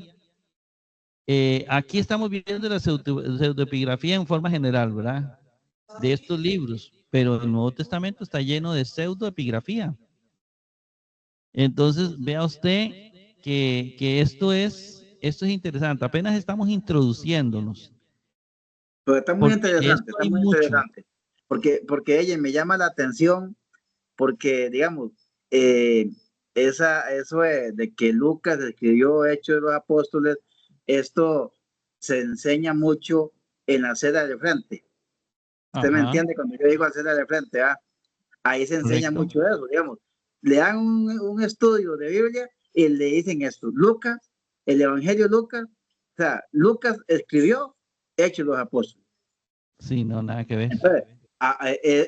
aquí estamos viendo la pseudoepigrafía en forma general, ¿verdad? De estos libros, pero el Nuevo Testamento está lleno de pseudoepigrafía. Entonces, vea usted que esto es interesante, apenas estamos introduciéndonos, Pero porque de esto está hay muy mucho. interesante, porque ella me llama la atención, porque, digamos, eso de que Lucas escribió Hechos de los Apóstoles, esto se enseña mucho en la cera de frente. ¿Usted me Ajá, entiende cuando yo digo cera de frente? ¿Ah? Ahí se enseña correcto. mucho eso, digamos. Le dan un estudio de Biblia y le dicen esto, Lucas, el Evangelio de Lucas, o sea, Lucas escribió Hechos de los Apóstoles. Sí, no, nada que ver. Entonces,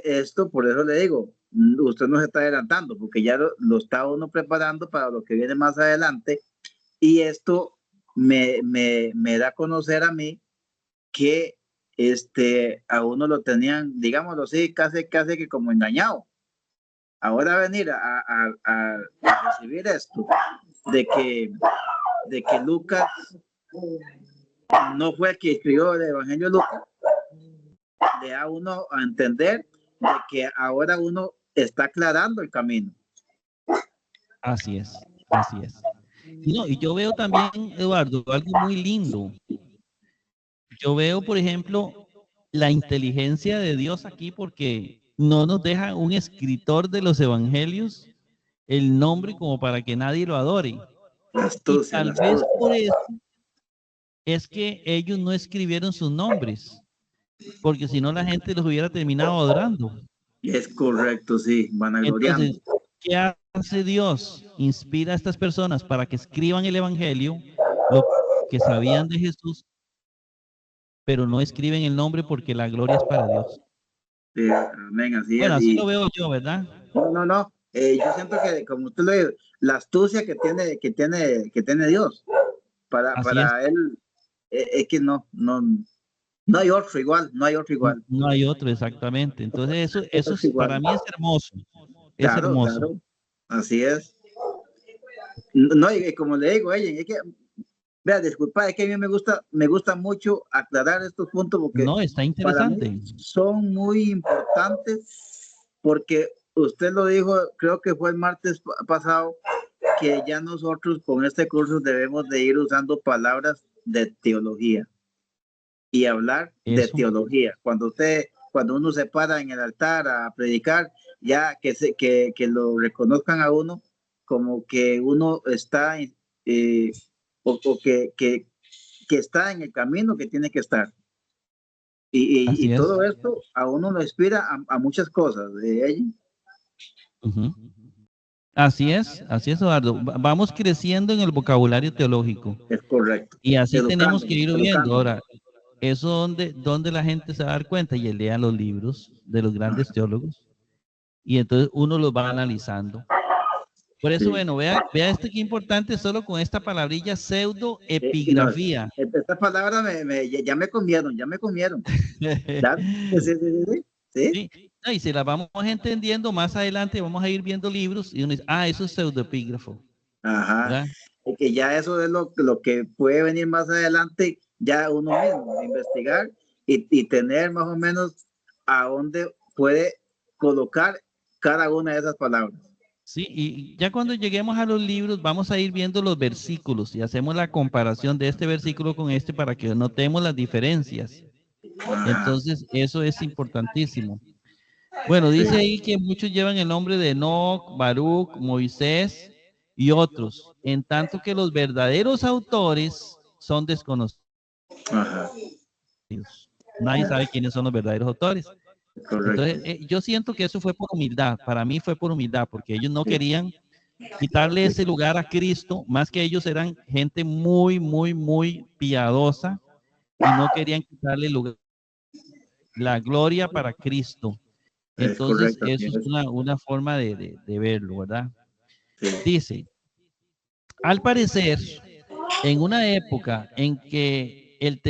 esto, por eso le digo, usted no se está adelantando, porque ya lo está uno preparando para lo que viene más adelante, y esto me da a conocer a mí que a uno lo tenían, digámoslo así, casi que como engañado. Ahora venir a recibir esto de que Lucas no fue el que escribió el Evangelio de Lucas, le da a uno a entender de que ahora uno está aclarando el camino. Así es, así es. Y no, y yo veo también, Eduardo, algo muy lindo. Yo veo, por ejemplo, la inteligencia de Dios aquí porque no nos deja un escritor de los evangelios el nombre como para que nadie lo adore. La Y astucia, la tal vez astucia. por eso es que ellos no escribieron sus nombres, porque si no la gente los hubiera terminado adorando. Es correcto, sí, vanagloriando. Entonces, ¿qué hace Dios? Inspira a estas personas para que escriban el evangelio, lo que sabían de Jesús, pero no escriben el nombre porque la gloria es para Dios. Sí, amén, así Bueno, es. así lo Y veo yo, ¿verdad? no. Yo siento que, como usted lo dice, la astucia que tiene Dios Así es. para él, es que no hay otro igual, no hay otro igual. No hay otro exactamente. Entonces, eso Otro para igual. mí es hermoso. Es Claro, hermoso. claro. Así es. No, y como le digo, es que, vea, disculpa, es que a mí me gusta mucho aclarar estos puntos porque No, está para mí interesante. son muy importantes porque usted lo dijo, creo que fue el martes pasado, que ya nosotros con este curso debemos de ir usando palabras de teología y hablar de Eso, teología. Cuando uno se para en el altar a predicar, ya que lo reconozcan a uno como que uno está o que está en el camino que tiene que estar. Y así es. todo esto a uno lo inspira a muchas cosas de ella. Ujú. Así es, Eduardo. Vamos creciendo en el vocabulario teológico Es correcto. y así tenemos que Educándonos, ir viendo. educándonos. Ahora, eso donde la gente se va a dar cuenta y él lea los libros de los Ajá, grandes teólogos y entonces uno los va analizando. Por eso, sí. bueno, vea esto que importante solo con esta palabrilla Y no, pseudoepigrafía. estas palabras ya me comieron, ya me comieron. Claro, sí, sí, sí, sí, sí. Sí, no, y si las vamos entendiendo más adelante, vamos a ir viendo libros y uno dice, eso es pseudoepígrafo, Ajá. ¿verdad? Y que ya eso es lo que puede venir más adelante, ya uno mismo, investigar y tener más o menos a dónde puede colocar cada una de esas palabras. Sí, y ya cuando lleguemos a los libros, vamos a ir viendo los versículos y hacemos la comparación de este versículo con este para que notemos las diferencias. Ajá, Entonces, eso es importantísimo. Bueno, sí. dice ahí que muchos llevan el nombre de Enoc, Baruch, Moisés y otros, en tanto que los verdaderos autores son desconocidos. Ajá, Nadie sabe quiénes son los verdaderos autores. correcto. Entonces, yo siento que eso fue por humildad. Para mí fue por humildad, porque ellos no Sí, querían quitarle sí, ese lugar a Cristo, más que ellos eran gente muy, muy, muy piadosa y no querían quitarle lugar, la gloria para Cristo. es Entonces, correcto. Así eso es es. una forma de verlo, ¿verdad? Sí. Dice, al parecer, en una época en que el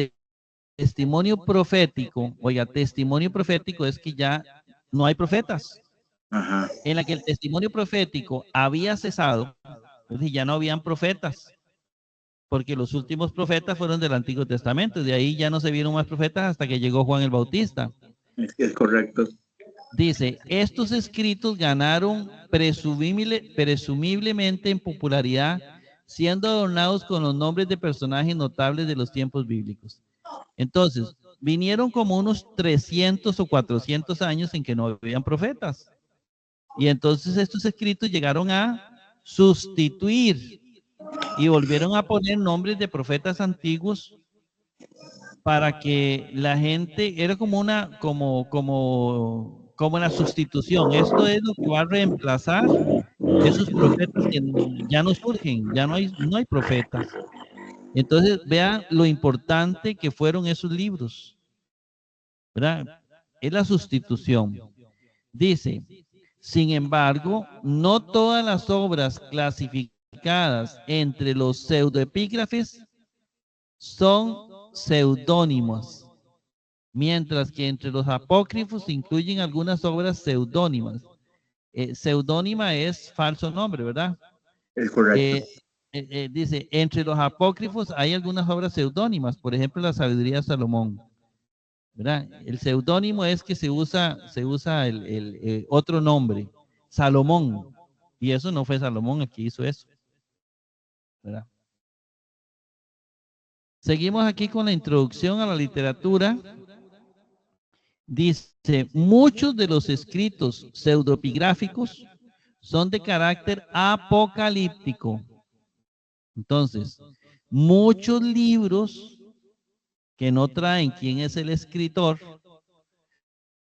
testimonio profético, oiga, testimonio profético es que ya no hay profetas, Ajá, en la que el testimonio profético había cesado, es decir, ya no habían profetas, porque los últimos profetas fueron del Antiguo Testamento, de ahí ya no se vieron más profetas hasta que llegó Juan el Bautista. es correcto. Dice, estos escritos ganaron presumiblemente en popularidad, siendo adornados con los nombres de personajes notables de los tiempos bíblicos. Entonces, vinieron como unos 300 o 400 años en que no habían profetas. Y entonces estos escritos llegaron a sustituir y volvieron a poner nombres de profetas antiguos para que la gente, era como como la sustitución. Esto es lo que va a reemplazar esos profetas que ya no surgen, ya no hay profetas. Entonces, vean lo importante que fueron esos libros, ¿verdad? Es la sustitución. Dice, sin embargo, no todas las obras clasificadas entre los pseudoepígrafes son seudónimos, mientras que entre los apócrifos se incluyen algunas obras seudónimas. Seudónima es falso nombre, ¿verdad? Es correcto. Eh, dice, entre los apócrifos hay algunas obras seudónimas, por ejemplo, la sabiduría de Salomón, ¿verdad? El seudónimo es que se usa el otro nombre, Salomón, y eso no fue Salomón el que hizo eso, ¿verdad? Seguimos aquí con la introducción a la literatura Dice, muchos de los escritos pseudoepigráficos son de carácter apocalíptico. Entonces, muchos libros que no traen quién es el escritor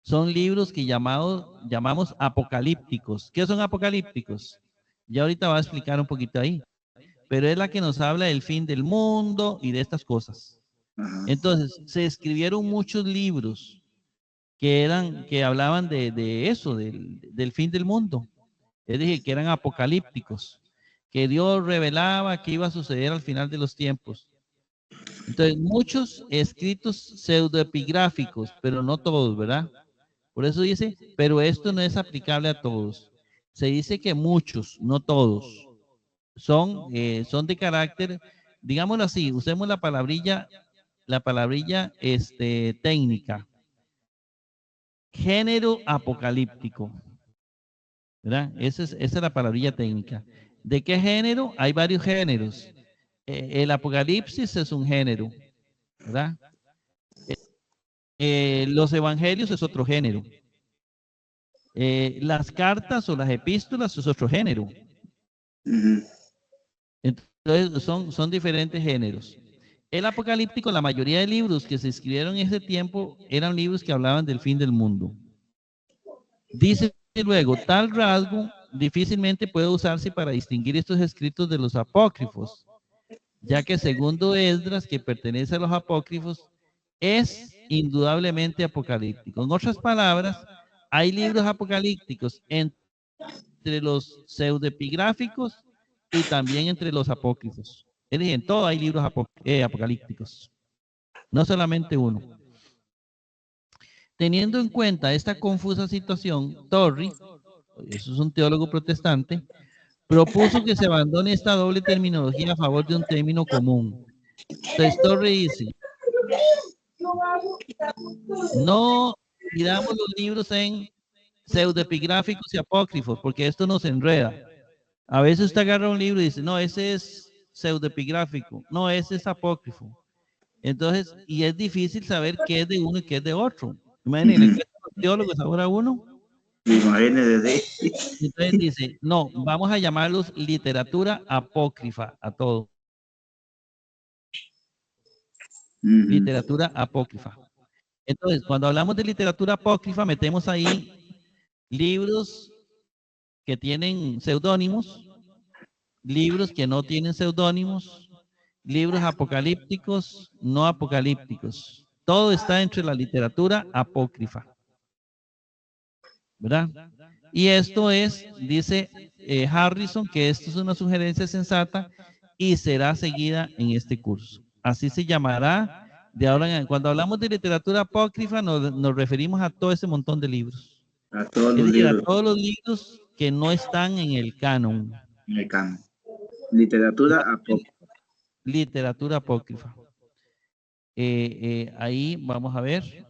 son libros que llamamos apocalípticos. ¿Qué son apocalípticos? Ya ahorita va a explicar un poquito ahí, pero es la que nos habla del fin del mundo y de estas cosas. Entonces, se escribieron muchos libros que hablaban de eso, del fin del mundo. Es decir, que eran apocalípticos, que Dios revelaba que iba a suceder al final de los tiempos. Entonces, muchos escritos pseudoepigráficos, pero no todos, ¿verdad? Por eso dice, pero esto no es aplicable a todos. Se dice que muchos, no todos, son de carácter, digámoslo así, usemos la palabrilla técnica, género apocalíptico, ¿verdad? Esa es la palabrilla técnica. ¿De qué género? Hay varios géneros. El apocalipsis es un género, ¿verdad? Los evangelios es otro género. Las cartas o las epístolas es otro género. Entonces son diferentes géneros. El apocalíptico, la mayoría de libros que se escribieron en ese tiempo eran libros que hablaban del fin del mundo. Dice luego, tal rasgo difícilmente puede usarse para distinguir estos escritos de los apócrifos, ya que segundo Esdras, que pertenece a los apócrifos, es indudablemente apocalíptico. En otras palabras, hay libros apocalípticos entre los pseudoepigráficos y también entre los apócrifos. Es decir, en todo hay libros apocalípticos, no solamente uno. Teniendo en cuenta esta confusa situación, Torrey, eso es un teólogo protestante, propuso que se abandone esta doble terminología a favor de un término común. Entonces Torrey dice, no dividamos los libros en pseudoepigráficos y apócrifos, porque esto nos enreda. A veces usted agarra un libro y dice, no, ese es pseudoepigráfico, no, ese es apócrifo. Entonces, y es difícil saber qué es de uno y qué es de otro. Imagínense, ¿qué son los teólogos ahora uno? Imagínense, sí. Entonces dice, no, vamos a llamarlos literatura apócrifa a todo. Literatura apócrifa. Entonces, cuando hablamos de literatura apócrifa, metemos ahí libros que tienen seudónimos, libros que no tienen seudónimos, libros apocalípticos, no apocalípticos. Todo está entre la literatura apócrifa, ¿verdad? Y esto es, dice Harrison, que esto es una sugerencia sensata y será seguida en este curso. Así se llamará de ahora en cuando hablamos de literatura apócrifa nos referimos a todo ese montón de libros. A todos los Es decir, a libros. todos los libros que no están en el canon. En el canon. Literatura apócrifa. Literatura apócrifa. Ahí vamos a ver.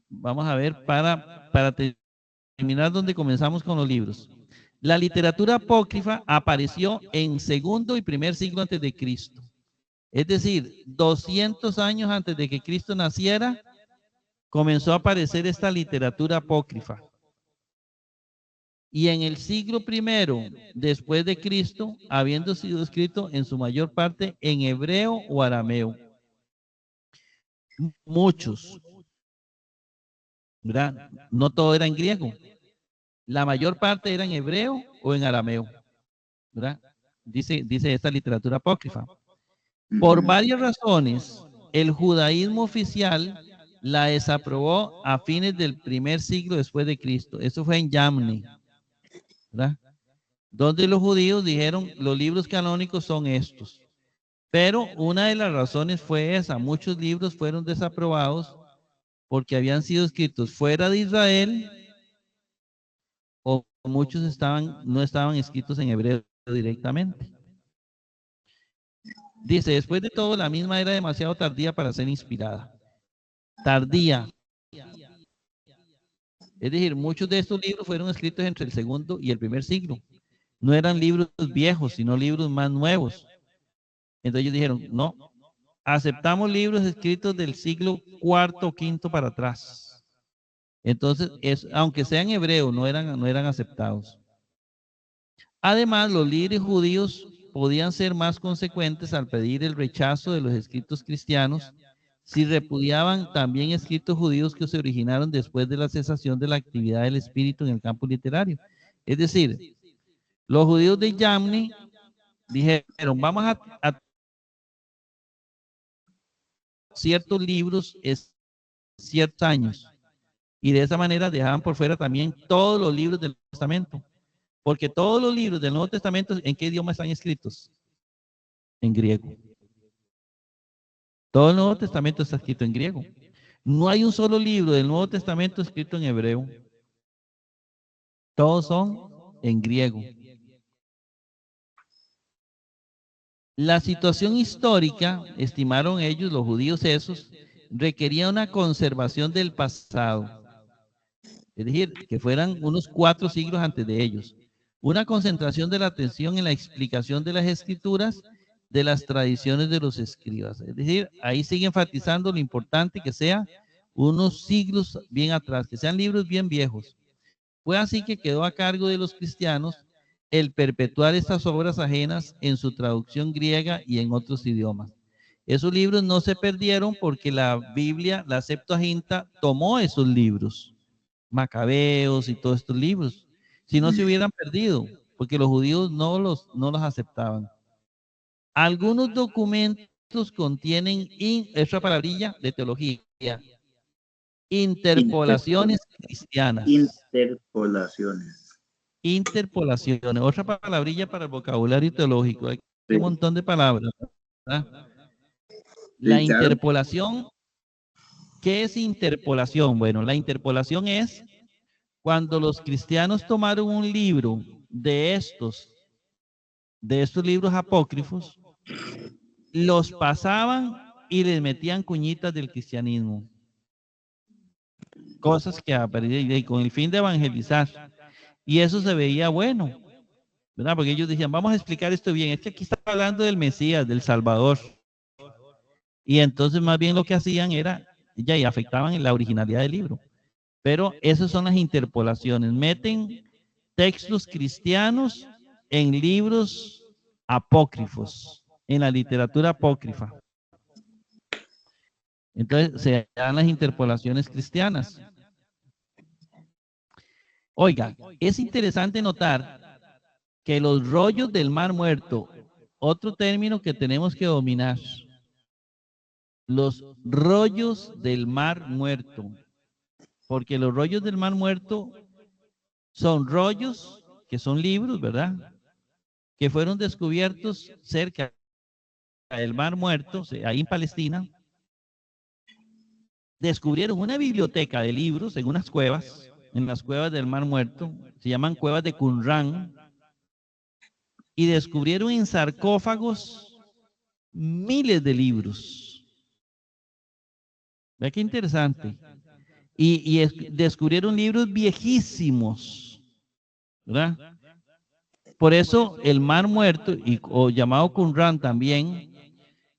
Vamos a ver para terminar donde comenzamos con los libros. La literatura apócrifa apareció en segundo y primer siglo antes de Cristo. Es decir, 200 años antes de que Cristo naciera, comenzó a aparecer esta literatura apócrifa. Y en el siglo I después de Cristo, habiendo sido escrito en su mayor parte en hebreo o arameo. Muchos, ¿verdad? No todo era en griego. La mayor parte era en hebreo o en arameo, ¿verdad? Dice esta literatura apócrifa. Por varias razones, el judaísmo oficial la desaprobó a fines del primer siglo después de Cristo. Eso fue en Yamni, ¿verdad? Donde los judíos dijeron, los libros canónicos son estos. Pero una de las razones fue esa. Muchos libros fueron desaprobados porque habían sido escritos fuera de Israel o muchos no estaban escritos en hebreo directamente. Dice, después de todo, la misma era demasiado tardía para ser inspirada. Tardía. Es decir, muchos de estos libros fueron escritos entre el segundo y el primer siglo. No eran libros viejos, sino libros más nuevos. Entonces ellos dijeron, no, aceptamos libros escritos del siglo IV o V para atrás. Entonces, aunque sean hebreos, no eran aceptados. Además, los líderes judíos podían ser más consecuentes al pedir el rechazo de los escritos cristianos si repudiaban también escritos judíos que se originaron después de la cesación de la actividad del espíritu en el campo literario. Es decir, los judíos de Yamni dijeron, vamos a ciertos libros ciertos años, y de esa manera dejaban por fuera también todos los libros del Nuevo Testamento, porque todos los libros del Nuevo Testamento, ¿en qué idioma están escritos? En griego. Todo el Nuevo Testamento está escrito en griego. No hay un solo libro del Nuevo Testamento escrito en hebreo. Todos son en griego. La situación histórica, estimaron ellos, los judíos esos, requería una conservación del pasado. Es decir, que fueran unos 4 siglos antes de ellos. Una concentración de la atención en la explicación de las escrituras, de las tradiciones de los escribas. Es decir, ahí sigue enfatizando lo importante que sea unos siglos bien atrás, que sean libros bien viejos. Fue así que quedó a cargo de los cristianos el perpetuar estas obras ajenas en su traducción griega y en otros idiomas. Esos libros no se perdieron porque la Biblia, la Septuaginta, tomó esos libros, Macabeos y todos estos libros. Si no se hubieran perdido, porque los judíos no los aceptaban. Algunos documentos contienen esta palabrilla de teología, interpolaciones cristianas. Interpolaciones, otra palabrilla para el vocabulario teológico. Hay un montón de palabras, ¿verdad? La interpolación, ¿qué es interpolación? Bueno, la interpolación es cuando los cristianos tomaron un libro de estos libros apócrifos, los pasaban y les metían cuñitas del cristianismo. Cosas que aprendí con el fin de evangelizar. Y eso se veía bueno, ¿verdad? Porque ellos decían, vamos a explicar esto bien. Es que aquí está hablando del Mesías, del Salvador. Y entonces más bien lo que hacían era, ya, y afectaban en la originalidad del libro. Pero esas son las interpolaciones. Meten textos cristianos en libros apócrifos, en la literatura apócrifa. Entonces se dan las interpolaciones cristianas. Oiga, es interesante notar que los rollos del Mar Muerto, otro término que tenemos que dominar, los rollos del Mar Muerto, porque los rollos del Mar Muerto son rollos que son libros, ¿verdad? Que fueron descubiertos cerca del Mar Muerto, ahí en Palestina. Descubrieron una biblioteca de libros en unas cuevas, en las cuevas del Mar Muerto, se llaman cuevas de Qumran, y descubrieron en sarcófagos miles de libros. Vea qué interesante. Y descubrieron libros viejísimos, ¿verdad? Por eso el Mar Muerto, o llamado Qumran también,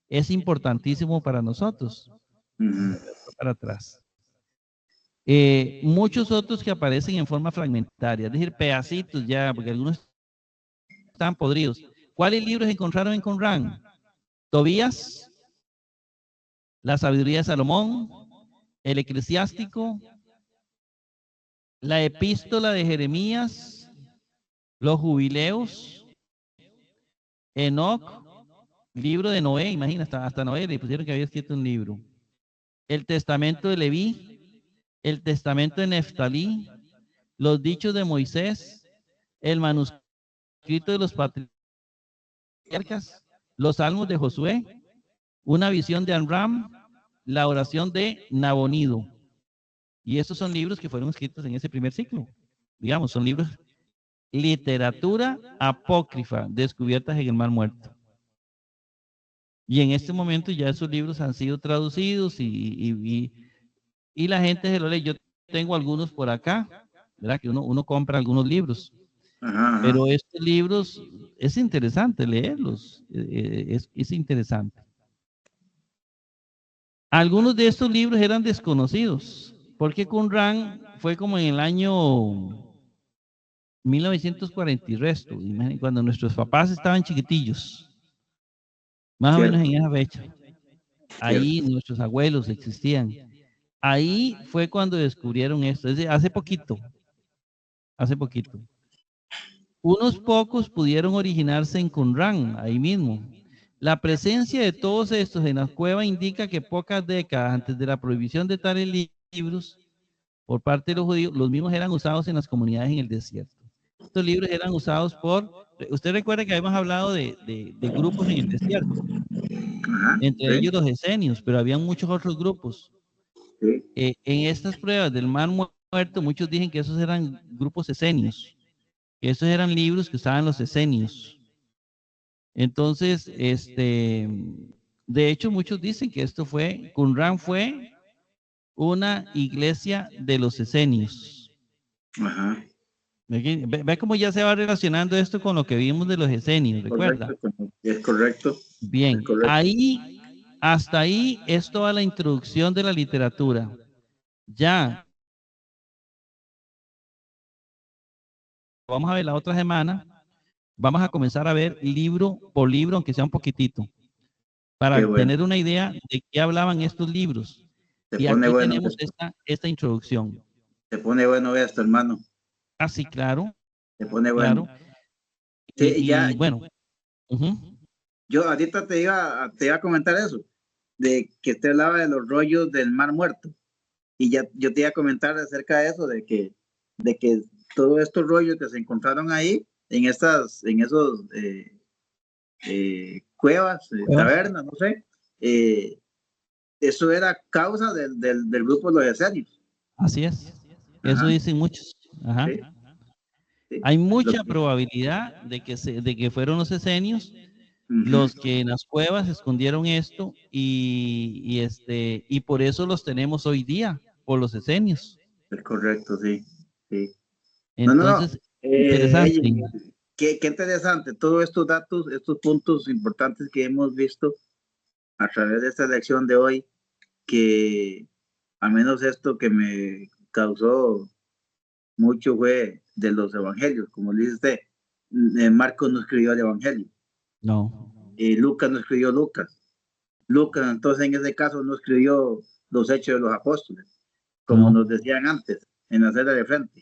es importantísimo para nosotros. Para atrás. Muchos otros que aparecen en forma fragmentaria, es decir, pedacitos ya, porque algunos están podridos. ¿Cuáles libros encontraron en Qumran? Tobías, la sabiduría de Salomón, el eclesiástico, la epístola de Jeremías, los jubileos, Enoc, libro de Noé, imagina, hasta Noé le pusieron que había escrito un libro. El testamento de Leví, el testamento de Neftalí, los dichos de Moisés, el manuscrito de los patriarcas, los salmos de Josué, una visión de Amram, la oración de Nabonido. Y estos son libros que fueron escritos en ese primer ciclo. Digamos, son libros, literatura apócrifa, descubiertas en el Mar Muerto. Y en este momento ya esos libros han sido traducidos y la gente se lo lee. Yo tengo algunos por acá, ¿verdad? Que uno compra algunos libros. Pero estos libros es interesante leerlos, es interesante. Algunos de estos libros eran desconocidos, porque Qumran fue como en el año 1940 y resto, cuando nuestros papás estaban chiquitillos, más o menos Cierto, en esa fecha. Ahí cierto. nuestros abuelos existían. Ahí fue cuando descubrieron esto, es decir, hace poquito, hace poquito. Unos pocos pudieron originarse en Qumran, ahí mismo. La presencia de todos estos en la cueva indica que pocas décadas antes de la prohibición de tales libros por parte de los judíos, los mismos eran usados en las comunidades en el desierto. Estos libros eran usados por, usted recuerda que habíamos hablado de grupos en el desierto, Ajá, entre sí, ellos los esenios, pero había muchos otros grupos. sí, En estas pruebas del mar muerto, muchos dicen que esos eran grupos esenios, que esos eran libros que usaban los esenios. Entonces, de hecho, muchos dicen que esto fue, Qumran fue una iglesia de los esenios. ajá. Ve cómo ya se va relacionando esto con lo que vimos de los esenios, Correcto, ¿recuerda? es correcto, es Bien, correcto. ahí, hasta ahí es toda la introducción de la literatura. Ya, vamos a ver la otra semana, vamos a comenzar a ver libro por libro, aunque sea un poquitito, Qué para bueno. tener una idea de qué hablaban estos libros. Se Y pone aquí bueno tenemos esto. esta introducción. Se pone bueno esto, hermano. Así, claro, Se pone bueno. claro. Sí, ya, Y bueno, ujú. yo ahorita te iba a comentar eso, de que usted hablaba de los rollos del Mar Muerto. Y ya yo te iba a comentar acerca de eso, de que todos estos rollos que se encontraron ahí, en esos cuevas, Cuevas. tabernas, no sé, eso era causa del grupo de los esenios. Así es. Eso Ajá, dicen muchos. Ajá. sí, sí. Hay Lo mucha que, probabilidad de que fueron los esenios ujú, los que en las cuevas escondieron esto y por eso los tenemos hoy día, por los esenios. es correcto, sí, sí. No, no, no. Entonces, interesante. Ey, qué interesante, todos estos datos, estos puntos importantes que hemos visto a través de esta lección de hoy, que al menos esto que me causó mucho fue de los evangelios, como dice usted, Marcos no escribió el evangelio, No. Lucas no escribió Lucas entonces en ese caso no escribió los hechos de los apóstoles, como nos No. decían antes, en la celda de frente.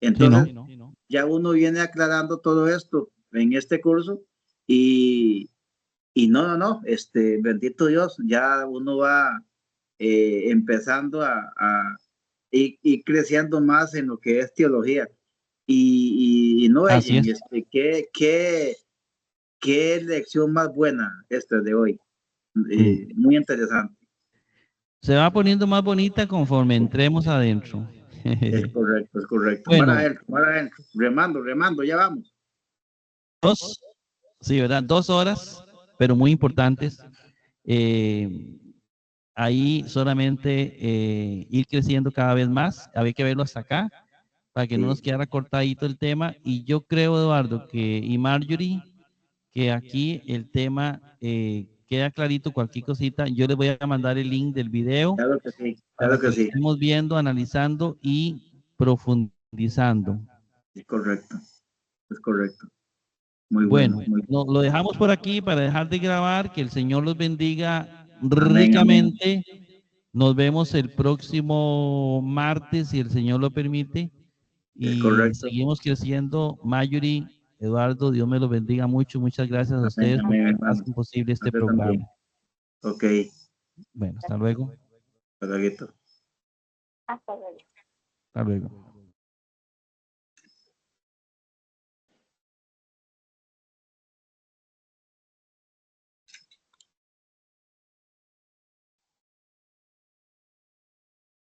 Sí, no. Entonces, ya uno viene aclarando todo esto en este curso y, y no, no, no, bendito Dios, ya uno va empezando a ir creciendo más en lo que es teología. Y no, Así Eyen, es. qué lección más buena esta de hoy. Mm. Muy interesante. Se va poniendo más bonita conforme entremos adentro. Es correcto, es correcto. Bueno, Mar adentro, remando, remando, ya vamos. dos, sí, ¿verdad? 2 horas, pero muy importantes. Eh, Ahí solamente ir creciendo cada vez más. Había que verlo hasta acá para que no nos Sí, quedara cortadito el tema. Y yo creo, Eduardo, y Marjorie, que aquí el tema queda clarito. Cualquier cosita, yo les voy a mandar el link del video claro que sí, para claro que que lo sí. estemos viendo, analizando y profundizando. Es correcto, es correcto. Muy bueno, Bueno, muy bueno. lo dejamos por aquí para dejar de grabar. Que el Señor los bendiga Amén, amén. ricamente. Nos vemos el próximo martes, si el Señor lo permite. Es Y correcto. seguimos creciendo. Mayuri, Eduardo, Dios me los bendiga mucho. Muchas gracias a Amén, ustedes amén, porque hermano. hacen posible A este usted también. programa. Ok, Bueno, hasta luego. hasta luego. Hasta luego.